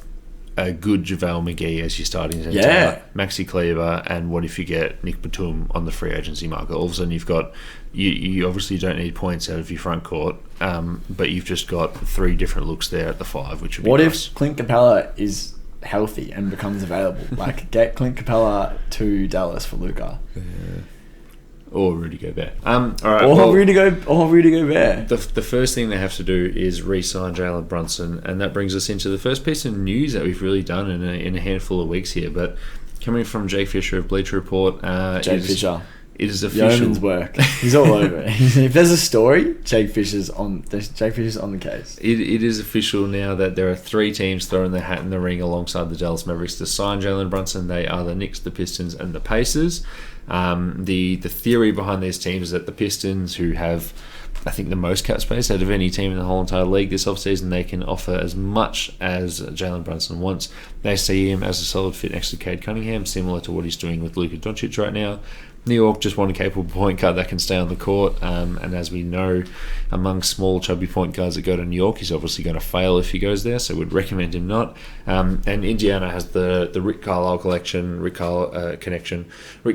[SPEAKER 1] a good JaVale McGee as your starting center, Maxi Kleber, and what if you get Nick Batum on the free agency market? All of a sudden you've got, you obviously don't need points out of your front court, but you've just got 3 different looks there at the 5, which would be nice.
[SPEAKER 2] If Clint Capella is healthy and becomes available? Like, get Clint Capella to Dallas for Luka.
[SPEAKER 1] Or Rudy Gobert. All right.
[SPEAKER 2] Or Rudy Gobert.
[SPEAKER 1] The first thing they have to do is re-sign Jalen Brunson, and that brings us into the first piece of news that we've really done in a handful of weeks here. But coming from Jake Fisher of Bleacher Report,
[SPEAKER 2] Fisher.
[SPEAKER 1] It is official.
[SPEAKER 2] Yeoman's work. He's all over it. If there's a story, Jake Fisher's on the case.
[SPEAKER 1] It is official now that there are 3 teams throwing their hat in the ring alongside the Dallas Mavericks to sign Jalen Brunson. They are the Knicks, the Pistons, and the Pacers. The theory behind these teams is that the Pistons, who have, I think, the most cap space out of any team in the whole entire league this offseason, they can offer as much as Jalen Brunson wants. They see him as a solid fit next to Cade Cunningham, similar to what he's doing with Luka Doncic right now. New York just want a capable point guard that can stay on the court, and as we know, among small chubby point guards that go to New York, he's obviously going to fail if he goes there, so would recommend him not. And Indiana has the Rick Carlisle connection. Rick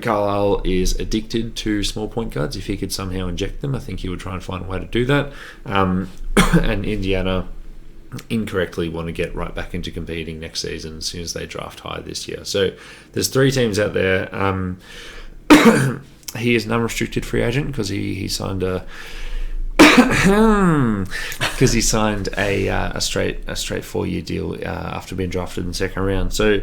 [SPEAKER 1] Carlisle is addicted to small point guards. If he could somehow inject them, I think he would try and find a way to do that. And Indiana incorrectly want to get right back into competing next season as soon as they draft high this year. So there's 3 teams out there. He is an unrestricted free agent because he signed a straight 4-year deal after being drafted in the second round. So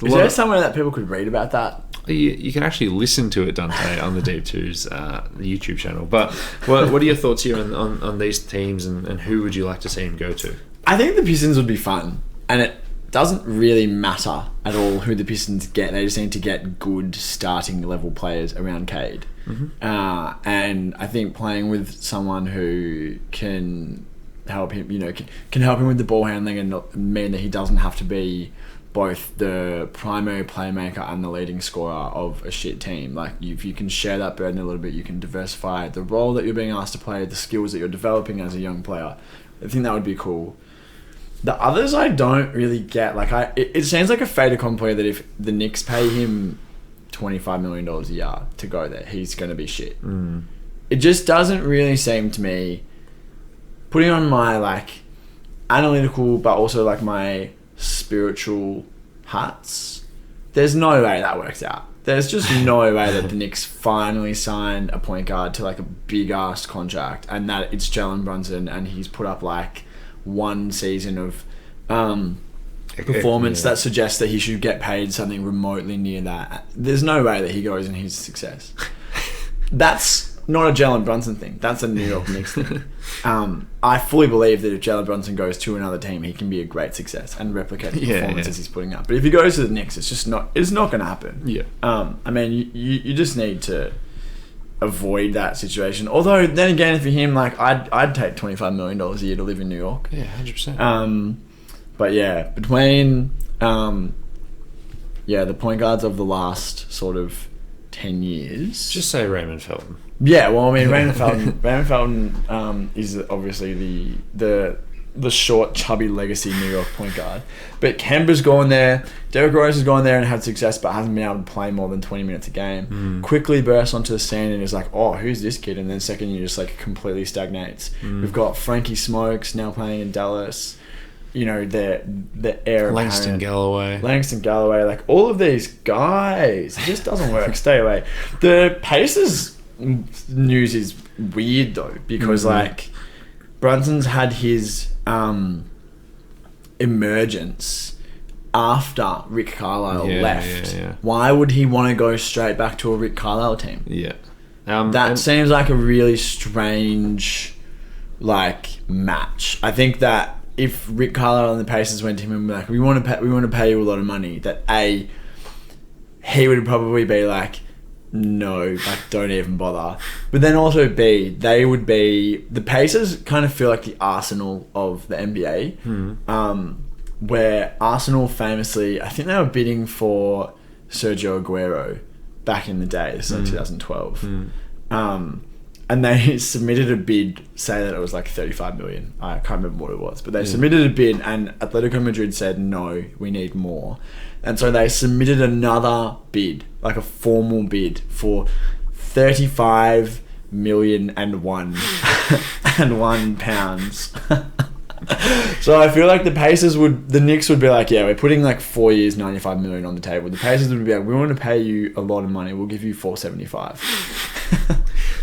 [SPEAKER 2] is there somewhere that people could read about that?
[SPEAKER 1] You can actually listen to it, Dante, on the Deep Twos YouTube channel. But what are your thoughts here on these teams, and who would you like to see him go to?
[SPEAKER 2] I think the Pistons would be fun, and it doesn't really matter at all who the Pistons get. They just need to get good starting level players around Cade. And I think playing with someone who can help him, can help him with the ball handling and not mean that he doesn't have to be both the primary playmaker and the leading scorer of a shit team. Like, if you can share that burden a little bit, you can diversify the role that you're being asked to play, the skills that you're developing as a young player. I think that would be cool. The others I don't really get. Like, it seems like a fait accompli that if the Knicks pay him $25 million a year to go there, he's going to be shit. It just doesn't really seem to me, putting on my like analytical but also like my spiritual hats, there's no way that works out. There's just no way that the Knicks finally signed a point guard to like a big ass contract and that it's Jalen Brunson and he's put up like one season of performance that suggests that he should get paid something remotely near that. There's no way that he goes and he's a success. That's not a Jalen Brunson thing. That's a New York Knicks thing. I fully believe that if Jalen Brunson goes to another team, he can be a great success and replicate the performances he's putting up. But if he goes to the Knicks, it's not going to happen.
[SPEAKER 1] Yeah.
[SPEAKER 2] I mean, you just need to avoid that situation. Although then again, for him, like I'd take $25 million a year to live in New York.
[SPEAKER 1] Yeah, 100%.
[SPEAKER 2] But yeah, between the point guards of the last sort of 10 years.
[SPEAKER 1] Just say Raymond Felton.
[SPEAKER 2] Yeah, well, I mean, Raymond Felton is obviously the the short, chubby legacy New York point guard. But Kemba's gone there. Derrick Rose has gone there and had success, but hasn't been able to play more than 20 minutes a game. Quickly bursts onto the scene and is like, oh, who's this kid? And then second year just like completely stagnates. We've got Frankie Smokes now playing in Dallas. You know, the heir apparent. Langston Galloway, like all of these guys. It just doesn't work. Stay away. The Pacers news is weird though, because like Brunson's had his emergence after Rick Carlisle left. Why would he want to go straight back to a Rick Carlisle team? That seems like a really strange like match. I think that if Rick Carlisle and the Pacers went to him and were like, we want to pay you a lot of money, that A, he would probably be like, no, like don't even bother. But then also B, they would be, the Pacers kind of feel like the Arsenal of the NBA, where Arsenal famously, I think they were bidding for Sergio Aguero back in the day. This is like 2012. And they submitted a bid, say that it was like 35 million. I can't remember what it was, but they submitted a bid and Atletico Madrid said, no, we need more. And so they submitted another bid, like a formal bid for 35 million and one and £1. So I feel like the Knicks would be like, yeah, we're putting like 4 years, 95 million on the table. The Pacers would be like, we want to pay you a lot of money. We'll give you 475.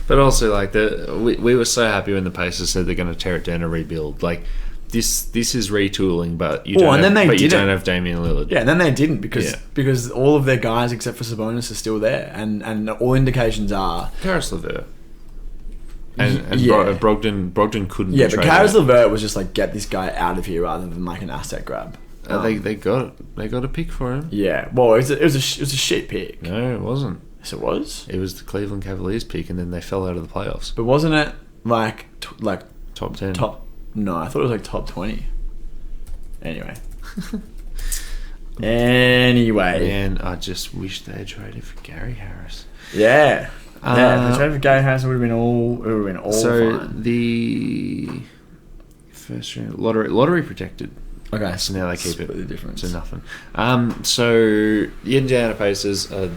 [SPEAKER 1] But also, like, we were so happy when the Pacers said they're going to tear it down and rebuild. Like, this is retooling, but you don't have Damian Lillard.
[SPEAKER 2] Yeah, and then they didn't because all of their guys except for Sabonis are still there, and all indications are
[SPEAKER 1] Karis LeVert. And Brogdon couldn't.
[SPEAKER 2] Yeah, but Karis LeVert was just like, get this guy out of here rather than like an asset grab.
[SPEAKER 1] They got a pick for him.
[SPEAKER 2] Yeah, well, it was a shit pick.
[SPEAKER 1] No, it wasn't.
[SPEAKER 2] Yes, it was.
[SPEAKER 1] It was the Cleveland Cavaliers pick, and then they fell out of the playoffs.
[SPEAKER 2] But wasn't it like
[SPEAKER 1] top 10?
[SPEAKER 2] No, I thought it was like top 20. Anyway. And
[SPEAKER 1] I just wish they had traded for Gary Harris.
[SPEAKER 2] Yeah. If they traded for Gary Harris, it would have been all
[SPEAKER 1] so
[SPEAKER 2] fine.
[SPEAKER 1] The first round lottery protected.
[SPEAKER 2] Okay,
[SPEAKER 1] so now they keep
[SPEAKER 2] split the difference
[SPEAKER 1] to nothing. So the Indiana Pacers are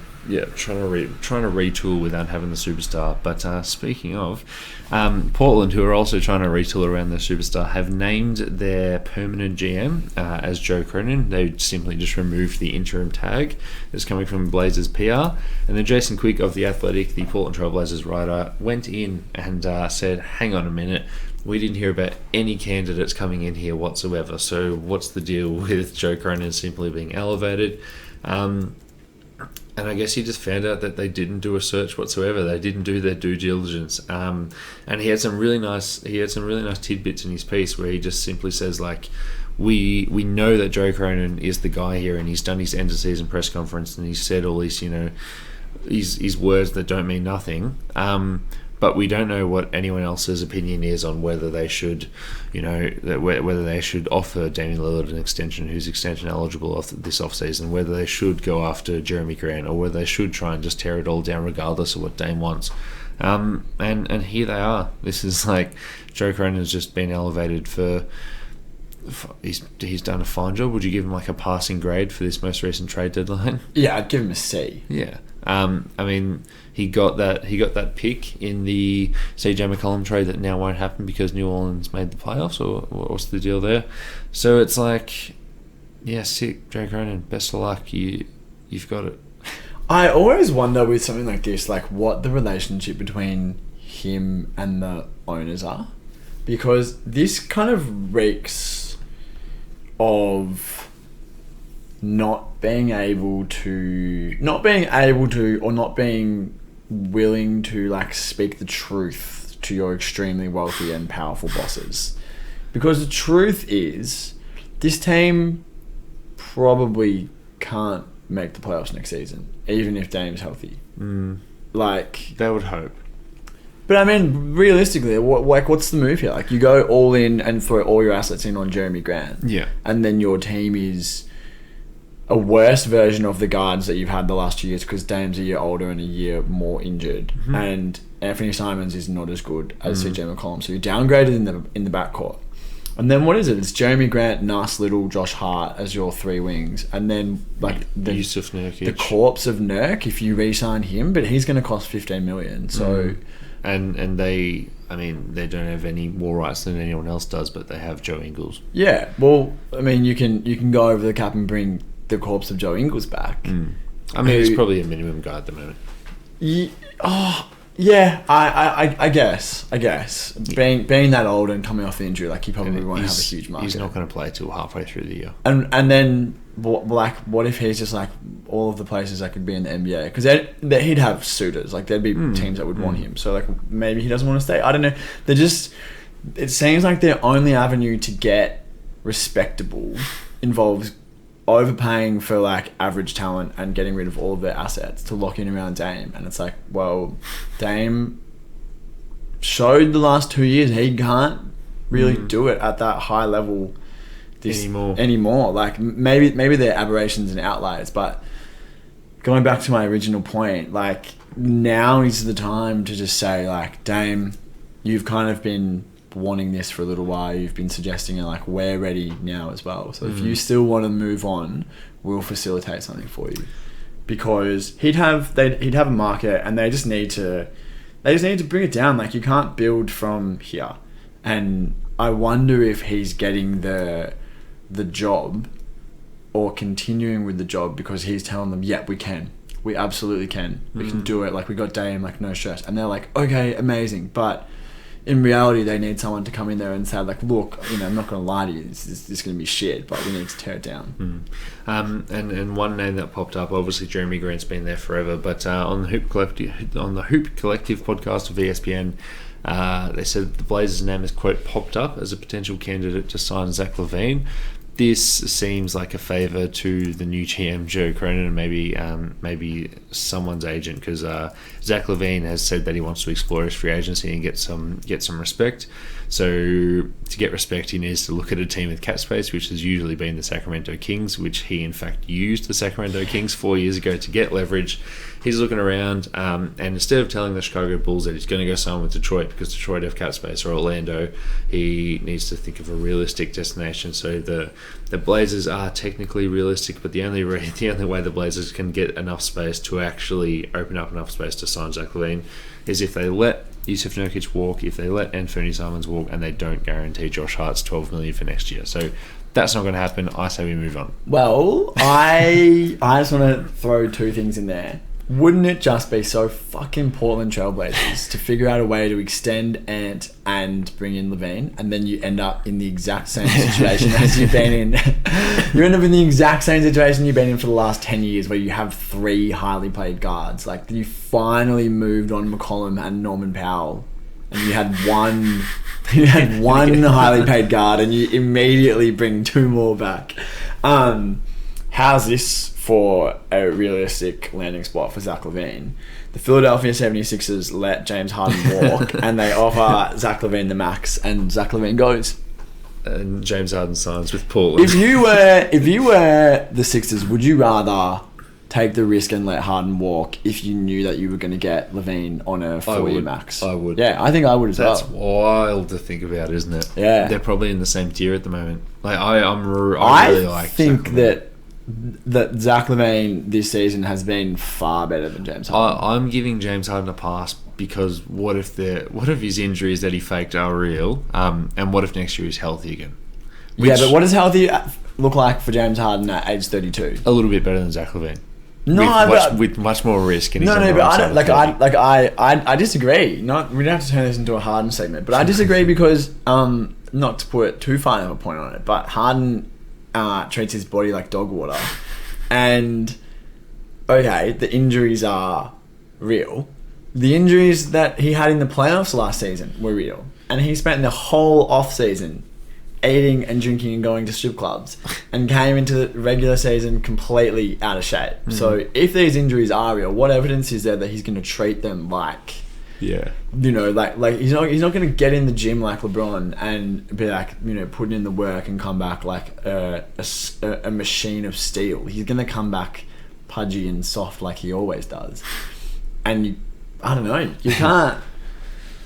[SPEAKER 1] trying to retool without having the superstar. But speaking of, Portland, who are also trying to retool around their superstar, have named their permanent GM as Joe Cronin. They simply just removed the interim tag that's coming from Blazers PR. And then Jason Quick of The Athletic, the Portland Trailblazers writer, went in and said, hang on a minute, we didn't hear about any candidates coming in here whatsoever. So what's the deal with Joe Cronin simply being elevated? And I guess he just found out that they didn't do a search whatsoever. They didn't do their due diligence. And he had some really nice tidbits in his piece where he just simply says, like, we know that Joe Cronin is the guy here, and he's done his end of season press conference and he's said all these, his words that don't mean nothing. But we don't know what anyone else's opinion is on whether they should, whether they should offer Damian Lillard an extension who's extension eligible this offseason, whether they should go after Jeremy Grant, or whether they should try and just tear it all down regardless of what Dame wants. And here they are. This is like Joe Cronin has just been elevated for. He's done a fine job. Would you give him like a passing grade for this most recent trade deadline?
[SPEAKER 2] Yeah, I'd give him a C.
[SPEAKER 1] Yeah. I mean, he got that pick in the CJ McCollum trade that now won't happen because New Orleans made the playoffs, or what's the deal there? So it's like, yeah, sick, Joe Cronin, best of luck. You've got it.
[SPEAKER 2] I always wonder with something like this, like what the relationship between him and the owners are, because this kind of reeks of not being able to or not being willing to like speak the truth to your extremely wealthy and powerful bosses. Because the truth is, this team probably can't make the playoffs next season, even if Dame's healthy. Like,
[SPEAKER 1] they would hope.
[SPEAKER 2] But I mean, realistically, what's the move here? Like, you go all in and throw all your assets in on Jeremy Grant.
[SPEAKER 1] Yeah. And
[SPEAKER 2] then your team is a worse version of the guards that you've had the last 2 years, because Dame's a year older and a year more injured. Mm-hmm. And Anthony Simons is not as good as CJ McCollum. So you're downgraded in the backcourt. And then what is it? It's Jeremy Grant, Nas Little, Josh Hart as your three wings. And then like
[SPEAKER 1] Yusuf Nurkic.
[SPEAKER 2] the corpse of Nurk, if you re-sign him, but he's going to cost 15 million. So
[SPEAKER 1] and they, I mean, they don't have any more rights than anyone else does, but they have Joe Ingles.
[SPEAKER 2] yeah, well, I mean, you can go over the cap and bring the corpse of Joe Ingles back.
[SPEAKER 1] I mean, he's probably a minimum guy at the moment.
[SPEAKER 2] Yeah, I guess. Being that old and coming off the injury, like he probably won't have a huge market.
[SPEAKER 1] He's not going to play till halfway through the year.
[SPEAKER 2] And then what if he's just like all of the places that could be in the NBA? Because he'd have suitors, like there'd be teams that would want him. So like maybe he doesn't want to stay. I don't know. It seems like their only avenue to get respectable involves overpaying for like average talent and getting rid of all of their assets to lock in around Dame. And it's like, well, Dame showed the last 2 years he can't really do it at that high level anymore. Like maybe they're aberrations and outliers, but going back to my original point, like now is the time to just say like, Dame, you've kind of been wanting this for a little while. You've been suggesting it, like we're ready now as well. So if you still want to move on, we'll facilitate something for you, because he'd have a market, and they just need to bring it down. Like you can't build from here, and I wonder if he's getting the job or continuing with the job because he's telling them, yeah, we absolutely can, we can do it. Like we got Dame, like no stress, and they're like, okay, amazing, but in reality, they need someone to come in there and say, like, look, I'm not going to lie to you. This is going to be shit, but we need to tear it down.
[SPEAKER 1] And one name that popped up, obviously Jeremy Grant's been there forever, but on the Hoop Collective podcast of ESPN, they said the Blazers' name has, quote, popped up as a potential candidate to sign Zach LaVine. This seems like a favour to the new GM, Joe Cronin, and maybe someone's agent, because Zach LaVine has said that he wants to explore his free agency and get some respect. So to get respect, he needs to look at a team with cap space, which has usually been the Sacramento Kings, which he in fact used the Sacramento Kings 4 years ago to get leverage. He's looking around, and instead of telling the Chicago Bulls that he's going to go sign with Detroit because Detroit have cap space, or Orlando, he needs to think of a realistic destination. So the Blazers are technically realistic, but the only way the Blazers can get enough space to actually open up enough space to sign Zach LaVine is if they let Yusuf Nurkic walk, if they let Anthony Simons walk, and they don't guarantee Josh Hart's $12 million for next year. So that's not going to happen. I say we move on.
[SPEAKER 2] Well, I just want to throw two things in there. Wouldn't it just be so fucking Portland Trailblazers to figure out a way to extend Ant and bring in LaVine, and then you end up in the exact same situation as you've been in. You end up in the exact same situation you've been in for the last 10 years, where you have three highly paid guards. Like, you finally moved on McCollum and Norman Powell, and you had one highly paid guard, and you immediately bring two more back. How's this for a realistic landing spot for Zach LaVine? The Philadelphia 76ers let James Harden walk, and they offer Zach LaVine the max, and Zach LaVine goes.
[SPEAKER 1] And James Harden signs with Portland.
[SPEAKER 2] If you were the Sixers, would you rather take the risk and let Harden walk if you knew that you were going to get LaVine on a 4-year max?
[SPEAKER 1] I would.
[SPEAKER 2] Yeah, I think I would as well.
[SPEAKER 1] That's wild to think about, isn't it?
[SPEAKER 2] Yeah.
[SPEAKER 1] They're probably in the same tier at the moment. Like I really
[SPEAKER 2] think that Zach LaVine this season has been far better than James Harden.
[SPEAKER 1] I'm giving James Harden a pass because what if his injuries that he faked are real, and what if next year he's healthy again?
[SPEAKER 2] Yeah, but what does healthy look like for James Harden at age 32?
[SPEAKER 1] A little bit better than Zach LaVine.
[SPEAKER 2] No,
[SPEAKER 1] with much more risk. And
[SPEAKER 2] but I disagree. We don't have to turn this into a Harden segment, but I disagree because not to put too fine of a point on it, but Harden treats his body like dog water, and okay, the injuries are real. The injuries that he had in the playoffs last season were real, and he spent the whole off season eating and drinking and going to strip clubs, and came into the regular season completely out of shape. Mm-hmm. So if these injuries are real, what evidence is there that he's going to treat them like?
[SPEAKER 1] Yeah.
[SPEAKER 2] Like he's not going to get in the gym like LeBron and be like, putting in the work and come back like a machine of steel. He's going to come back pudgy and soft like he always does. And I don't know, you can't.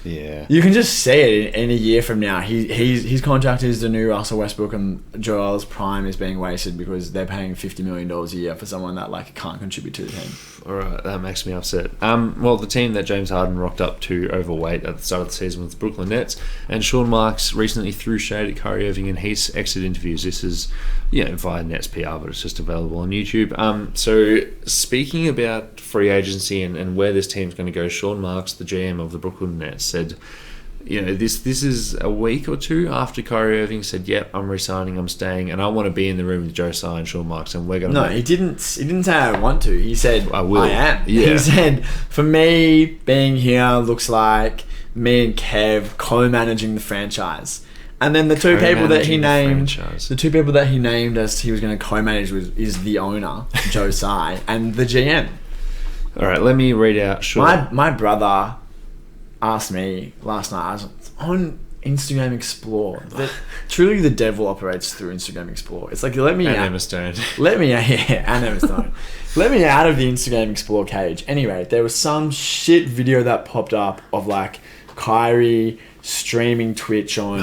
[SPEAKER 1] Yeah.
[SPEAKER 2] You can just see it in a year from now. His contract is the new Russell Westbrook, and Joel's prime is being wasted because they're paying $50 million a year for someone that like can't contribute to the team.
[SPEAKER 1] All right, that makes me upset. Well, the team that James Harden rocked up to overweight at the start of the season was the Brooklyn Nets, and Sean Marks recently threw shade at Kyrie Irving in his exit interviews. This is, via Nets PR, but it's just available on YouTube. So speaking about free agency and where this team's going to go, Sean Marks, the GM of the Brooklyn Nets, said, this is a week or two after Kyrie Irving said, "Yep, I'm resigning, I'm staying, and I want to be in the room with Joe Tsai and Sean Marks, and we're going to."
[SPEAKER 2] No, he didn't say I want to. He said
[SPEAKER 1] I will.
[SPEAKER 2] I am.
[SPEAKER 1] Yeah.
[SPEAKER 2] He said, for me, being here looks like me and Kev co-managing the franchise. And then the two people that he named, as he was going to co-manage is the owner, Joe Tsai, and the GM.
[SPEAKER 1] All right, let me read out. Sure.
[SPEAKER 2] My brother asked me last night. I was on Instagram Explore. Truly, the devil operates through Instagram Explore. It's like, let me
[SPEAKER 1] and
[SPEAKER 2] out.
[SPEAKER 1] Emma Stone.
[SPEAKER 2] Let me out. Yeah, and Emma Stone. Let me out of the Instagram Explore cage. Anyway, there was some shit video that popped up of like Kyrie streaming Twitch on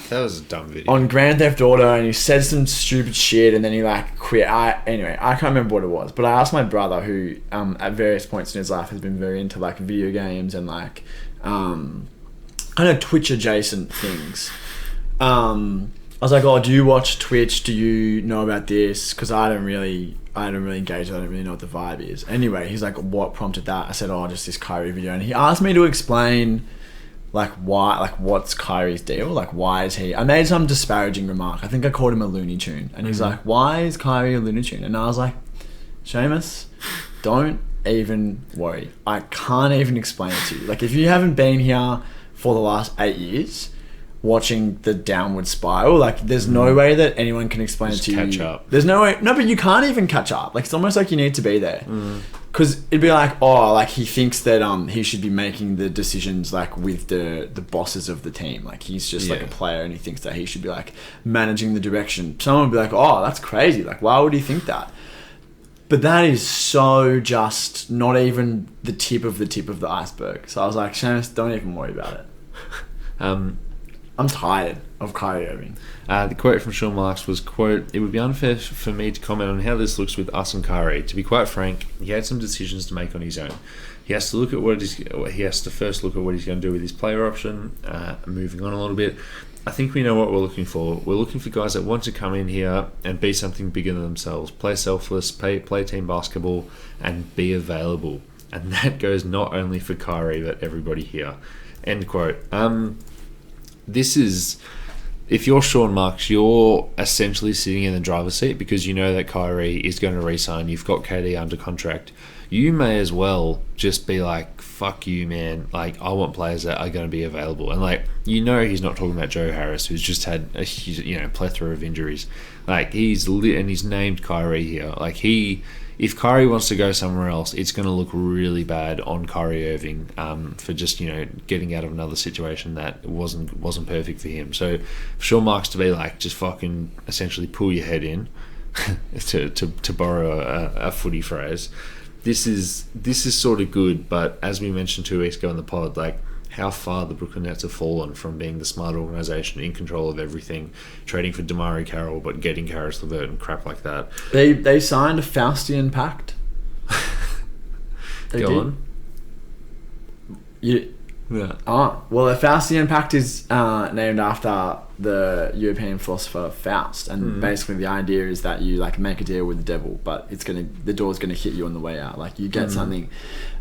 [SPEAKER 1] That was a dumb video.
[SPEAKER 2] on Grand Theft Auto, and he said some stupid shit, and then he like quit. Anyway, I can't remember what it was, but I asked my brother, who at various points in his life has been very into like video games and like kind of Twitch adjacent things. I was like, "Oh, do you watch Twitch? Do you know about this?" Because I don't really engage. I don't really know what the vibe is. Anyway, he's like, "What prompted that?" I said, "Oh, just this Kyrie video," and he asked me to explain. Like, why, like, what's Kyrie's deal? Like, why is he... I made some disparaging remark. I think I called him a Looney Tune. And he's like, why is Kyrie a Looney Tune? And I was like, Seamus, don't even worry. I can't even explain it to you. Like, if you haven't been here for the last 8 years watching the downward spiral, like, there's no way that anyone can explain
[SPEAKER 1] Just
[SPEAKER 2] it to you.
[SPEAKER 1] catch up.
[SPEAKER 2] There's no way... No, but you can't even catch up. Like, it's almost like you need to be there. Because it'd be like, oh, like he thinks that he should be making the decisions like with the bosses of the team. Like he's just like a player, and he thinks that he should be like managing the direction. Someone would be like, oh, that's crazy. Like, why would he think that? But that is so just not even the tip of the iceberg. So I was like, Seamus, don't even worry about it. I'm tired of Kyrie Irving.
[SPEAKER 1] The quote from Sean Marks was, quote, "It would be unfair for me to comment on how this looks with us and Kyrie. To be quite frank, he had some decisions to make on his own. He has to first look at what he's going to do with his player option." Moving on a little bit, I think we know what we're looking for. We're looking for guys that want to come in here and be something bigger than themselves, play selfless, play team basketball, and be available. And that goes not only for Kyrie, but everybody here. End quote. This is, if you're Sean Marks, you're essentially sitting in the driver's seat because you know that Kyrie is going to re-sign. You've got KD under contract. You may as well just be like, fuck you, man. Like, I want players that are going to be available. And like, he's not talking about Joe Harris, who's just had a plethora of injuries. Like, he's named Kyrie here. Like, if Kyrie wants to go somewhere else, it's going to look really bad on Kyrie Irving for just getting out of another situation that wasn't perfect for him. So for Sean Marks to be like, just fucking essentially pull your head in, to borrow a footy phrase, this is sort of good. But as we mentioned 2 weeks ago in the pod, like, how far the Brooklyn Nets have fallen from being the smart organisation in control of everything, trading for Damari Carroll but getting Karis LeVert and crap like that.
[SPEAKER 2] They signed a Faustian pact.
[SPEAKER 1] Go on.
[SPEAKER 2] Yeah. Well, the Faustian pact is named after the European philosopher Faust, and basically the idea is that you like make a deal with the devil, but the door's gonna hit you on the way out. Like, you get something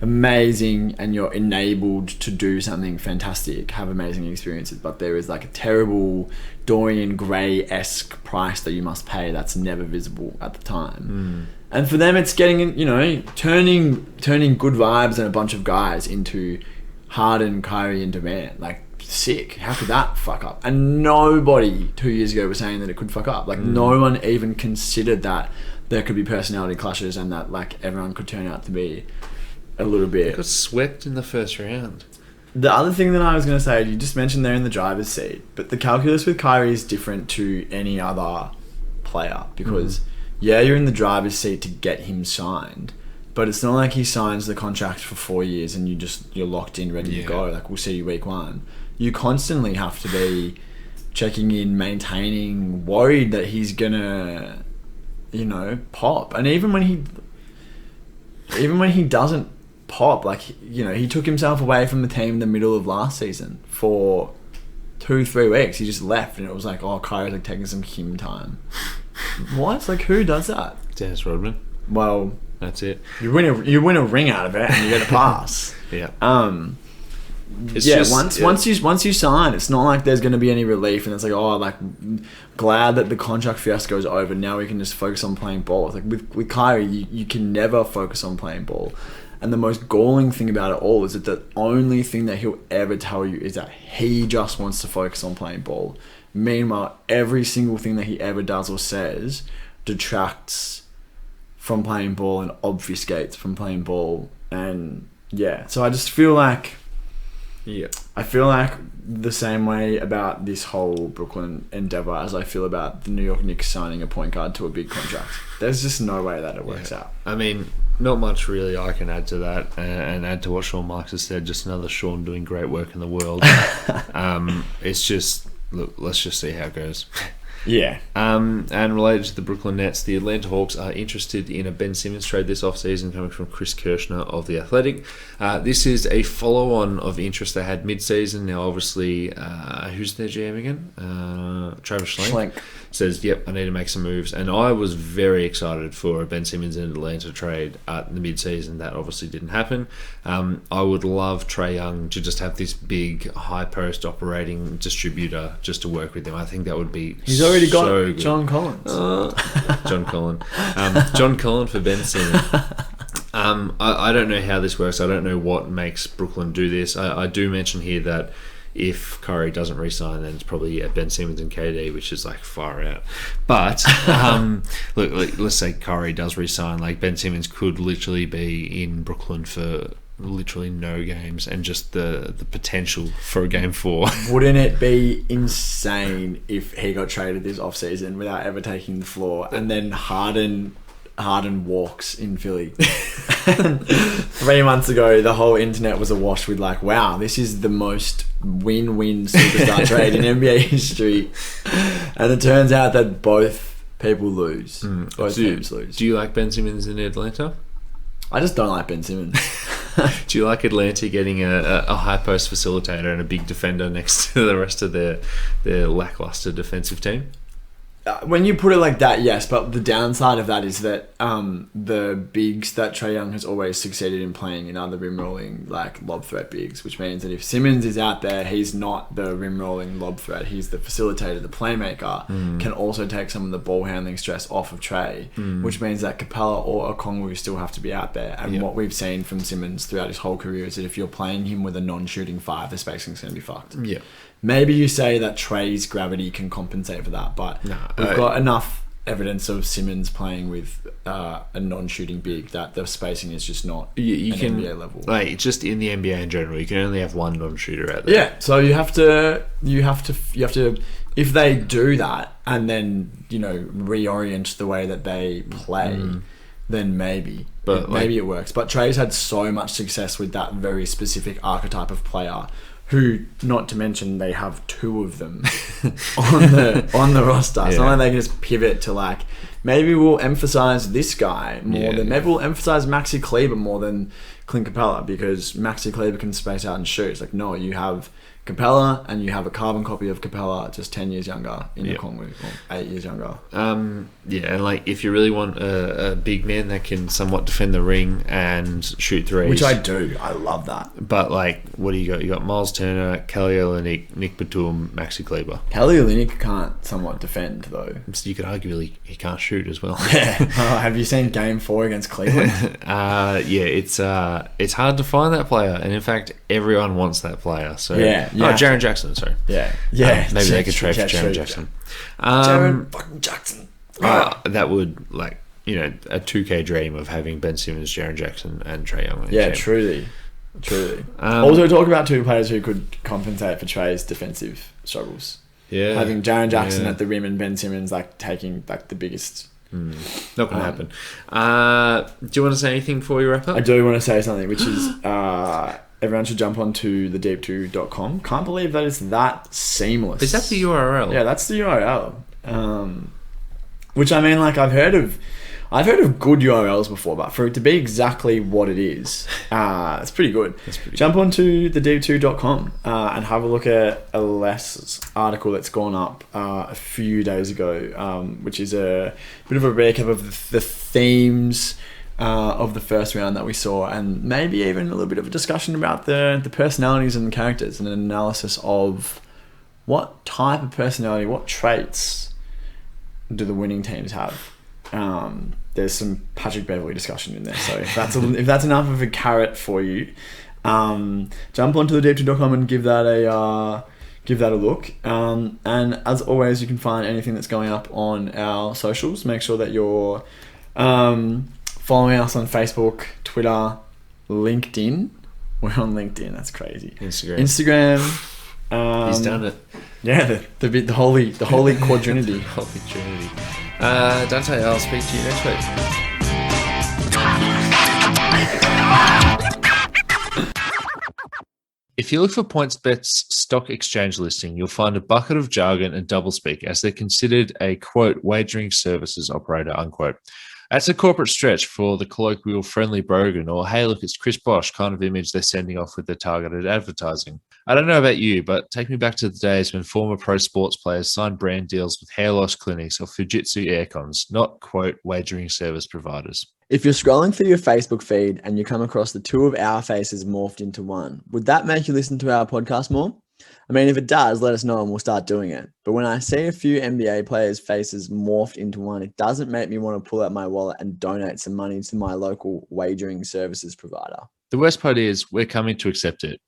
[SPEAKER 2] amazing and you're enabled to do something fantastic, have amazing experiences, but there is like a terrible Dorian Gray-esque price that you must pay that's never visible at the time. And for them, it's getting in, turning good vibes and a bunch of guys into Harden, Kyrie, and Durant. Like, sick. How could that fuck up? And nobody 2 years ago was saying that it could fuck up. Like, no one even considered that there could be personality clashes and that like everyone could turn out to be a little bit.
[SPEAKER 1] Got swept in the first round.
[SPEAKER 2] The other thing that I was going to say, you just mentioned they're in the driver's seat, but the calculus with Kyrie is different to any other player because, yeah, you're in the driver's seat to get him signed, But it's not like he signs the contract for 4 years and you're locked in, ready to go. Like, we'll see you week 1. You constantly have to be checking in, maintaining, worried that he's gonna, pop. And even when he doesn't pop, like, he took himself away from the team in the middle of last season for 2-3 weeks. He just left, and it was like, oh, Kyrie's like taking some Kim time. What? Like, who does that?
[SPEAKER 1] Dennis Rodman.
[SPEAKER 2] Well,
[SPEAKER 1] that's it.
[SPEAKER 2] You win a ring out of it, and you get a pass.
[SPEAKER 1] Yeah.
[SPEAKER 2] It's once you sign, it's not like there's going to be any relief, and it's like, oh, like, glad that the contract fiasco is over. Now we can just focus on playing ball. It's like with Kyrie, you can never focus on playing ball. And the most galling thing about it all is that the only thing that he'll ever tell you is that he just wants to focus on playing ball. Meanwhile, every single thing that he ever does or says detracts from playing ball and obfuscates from playing ball. And yeah, so I just feel like, I feel like the same way about this whole Brooklyn endeavor as I feel about the New York Knicks signing a point guard to a big contract. There's just no way that it works out.
[SPEAKER 1] I mean, not much really I can add to that, and add to what Sean Marks has said. Just another Sean doing great work in the world. It's just, look, let's just see how it goes.
[SPEAKER 2] Yeah.
[SPEAKER 1] And related to the Brooklyn Nets, the Atlanta Hawks are interested in a Ben Simmons trade this offseason, coming from Chris Kirshner of The Athletic. This is a follow-on of interest they had mid-season. Now, obviously, who's their GM again? Travis Schlenk. Says, yep, I need to make some moves. And I was very excited for a Ben Simmons and Atlanta trade at the mid-season. That obviously didn't happen. I would love Trae Young to just have this big high-post operating distributor just to work with him. I think that would be
[SPEAKER 2] He's already got
[SPEAKER 1] good.
[SPEAKER 2] John Collins.
[SPEAKER 1] John Collins for Ben Simmons. I don't know how this works. I don't know what makes Brooklyn do this. I do mention here that if Curry doesn't re-sign, then it's probably Ben Simmons and KD, which is like far out. But look, let's say Curry does re-sign. Like, Ben Simmons could literally be in Brooklyn for literally no games, and just the potential for a game 4.
[SPEAKER 2] Wouldn't it be insane if he got traded this offseason without ever taking the floor, and then Harden walks in Philly? 3 months ago, the whole internet was awash with like, wow, this is the most win-win superstar trade in NBA history. And it turns out that both people lose. Both teams lose.
[SPEAKER 1] Do you like Ben Simmons in Atlanta?
[SPEAKER 2] I just don't like Ben Simmons.
[SPEAKER 1] Do you like Atlanta getting a high post facilitator and a big defender next to the rest of their lackluster defensive team?
[SPEAKER 2] When you put it like that, yes, but the downside of that is that the bigs that Trae Young has always succeeded in playing in are the rim rolling, like, lob threat bigs, which means that if Simmons is out there, he's not the rim rolling lob threat, he's the facilitator, the playmaker, can also take some of the ball handling stress off of Trae, which means that Capella or Okongwu still have to be out there. And what we've seen from Simmons throughout his whole career is that if you're playing him with a non-shooting 5, the spacing's going to be fucked.
[SPEAKER 1] Yeah.
[SPEAKER 2] Maybe you say that Trae's gravity can compensate for that, but we've got enough evidence of Simmons playing with a non-shooting big that the spacing is just not
[SPEAKER 1] you can,
[SPEAKER 2] NBA level.
[SPEAKER 1] Like, just in the NBA in general, you can only have one non-shooter out there.
[SPEAKER 2] Yeah, so you have to. If they do that and then reorient the way that they play, then maybe. But maybe it works. But Trae's had so much success with that very specific archetype of player. Who, not to mention, they have 2 of them on the roster. Yeah. So they can just pivot to, like, maybe we'll emphasize this guy more than maybe we'll emphasize Maxi Kleber more than Clint Capella, because Maxi Kleber can space out and shoot. It's like, no, you have Capella and you have a carbon copy of Capella, just 10 years younger in Okongwu, or 8 years younger.
[SPEAKER 1] And like, if you really want a big man that can somewhat defend the ring and shoot threes,
[SPEAKER 2] which I do, I love that.
[SPEAKER 1] But like, what do you got? You got Miles Turner, Kelly Olynyk, Nick Batum, Maxi Kleber.
[SPEAKER 2] Kelly Olynyk can't somewhat defend though.
[SPEAKER 1] So you could argue he can't shoot as well.
[SPEAKER 2] Yeah. Have you seen Game 4 against Cleveland?
[SPEAKER 1] It's hard to find that player, and in fact, everyone wants that player. So Jaren Jackson, sorry. Maybe they could trade for Jaren Jackson.
[SPEAKER 2] Jaren fucking Jackson.
[SPEAKER 1] That would, like, a 2K dream of having Ben Simmons, Jaren Jackson, and Trae Young.
[SPEAKER 2] Yeah, truly. Also, talk about 2 players who could compensate for Trae's defensive struggles.
[SPEAKER 1] Yeah,
[SPEAKER 2] having Jaren Jackson at the rim and Ben Simmons like taking like the biggest
[SPEAKER 1] Not going to happen. Do you want to say anything before we wrap up?
[SPEAKER 2] I do want to say something, which is everyone should jump onto thedeep2.com. Can't believe that it's that seamless.
[SPEAKER 1] Is that the URL?
[SPEAKER 2] Yeah, that's the URL. Which I mean, like I've heard of good URLs before, but for it to be exactly what it is, it's pretty good. Jump onto thedeep2.com and have a look at a Les article that's gone up a few days ago, which is a bit of a recap of the themes of the first round that we saw, and maybe even a little bit of a discussion about the personalities and characters, and an analysis of what type of personality, what traits do the winning teams have. There's some Patrick Beverley discussion in there, so if that's enough of a carrot for you, jump onto thedeep2.com and give that a look. And as always, you can find anything that's going up on our socials. Make sure that you're following us on Facebook, Twitter, LinkedIn. We're on LinkedIn. That's crazy. Instagram.
[SPEAKER 1] He's done it.
[SPEAKER 2] Yeah, the holy quadrinity.
[SPEAKER 1] Holy Trinity. Dante, I'll speak to you next week. If you look for PointsBet's stock exchange listing, you'll find a bucket of jargon and doublespeak as they're considered a, quote, wagering services operator, unquote. That's a corporate stretch for the colloquial friendly brogan or, hey, look, it's Chris Bosh kind of image they're sending off with their targeted advertising. I don't know about you, but take me back to the days when former pro sports players signed brand deals with hair loss clinics or Fujitsu aircons, not, quote, wagering service providers.
[SPEAKER 2] If you're scrolling through your Facebook feed and you come across the two of our faces morphed into one, would that make you listen to our podcast more? I mean, if it does, let us know and we'll start doing it. But when I see a few NBA players' faces morphed into one, it doesn't make me want to pull out my wallet and donate some money to my local wagering services provider.
[SPEAKER 1] The worst part is we're coming to accept it.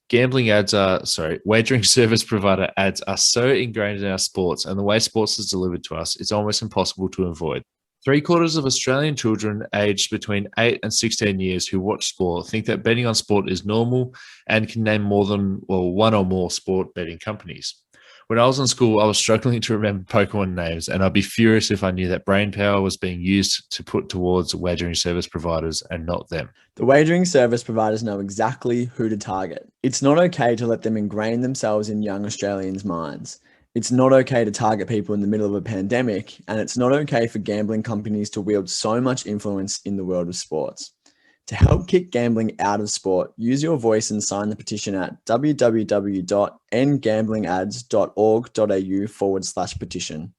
[SPEAKER 1] Wagering service provider ads are so ingrained in our sports, and the way sports is delivered to us, it's almost impossible to avoid. 3/4 of Australian children aged between 8 and 16 years who watch sport think that betting on sport is normal and can name one or more sport betting companies. When I was in school, I was struggling to remember Pokemon names, and I'd be furious if I knew that brain power was being used to put towards wagering service providers and not them.
[SPEAKER 2] The wagering service providers know exactly who to target. It's not okay to let them ingrain themselves in young Australians' minds. It's not okay to target people in the middle of a pandemic, and it's not okay for gambling companies to wield so much influence in the world of sports. To help kick gambling out of sport, use your voice and sign the petition at www.endgamblingads.org.au/petition.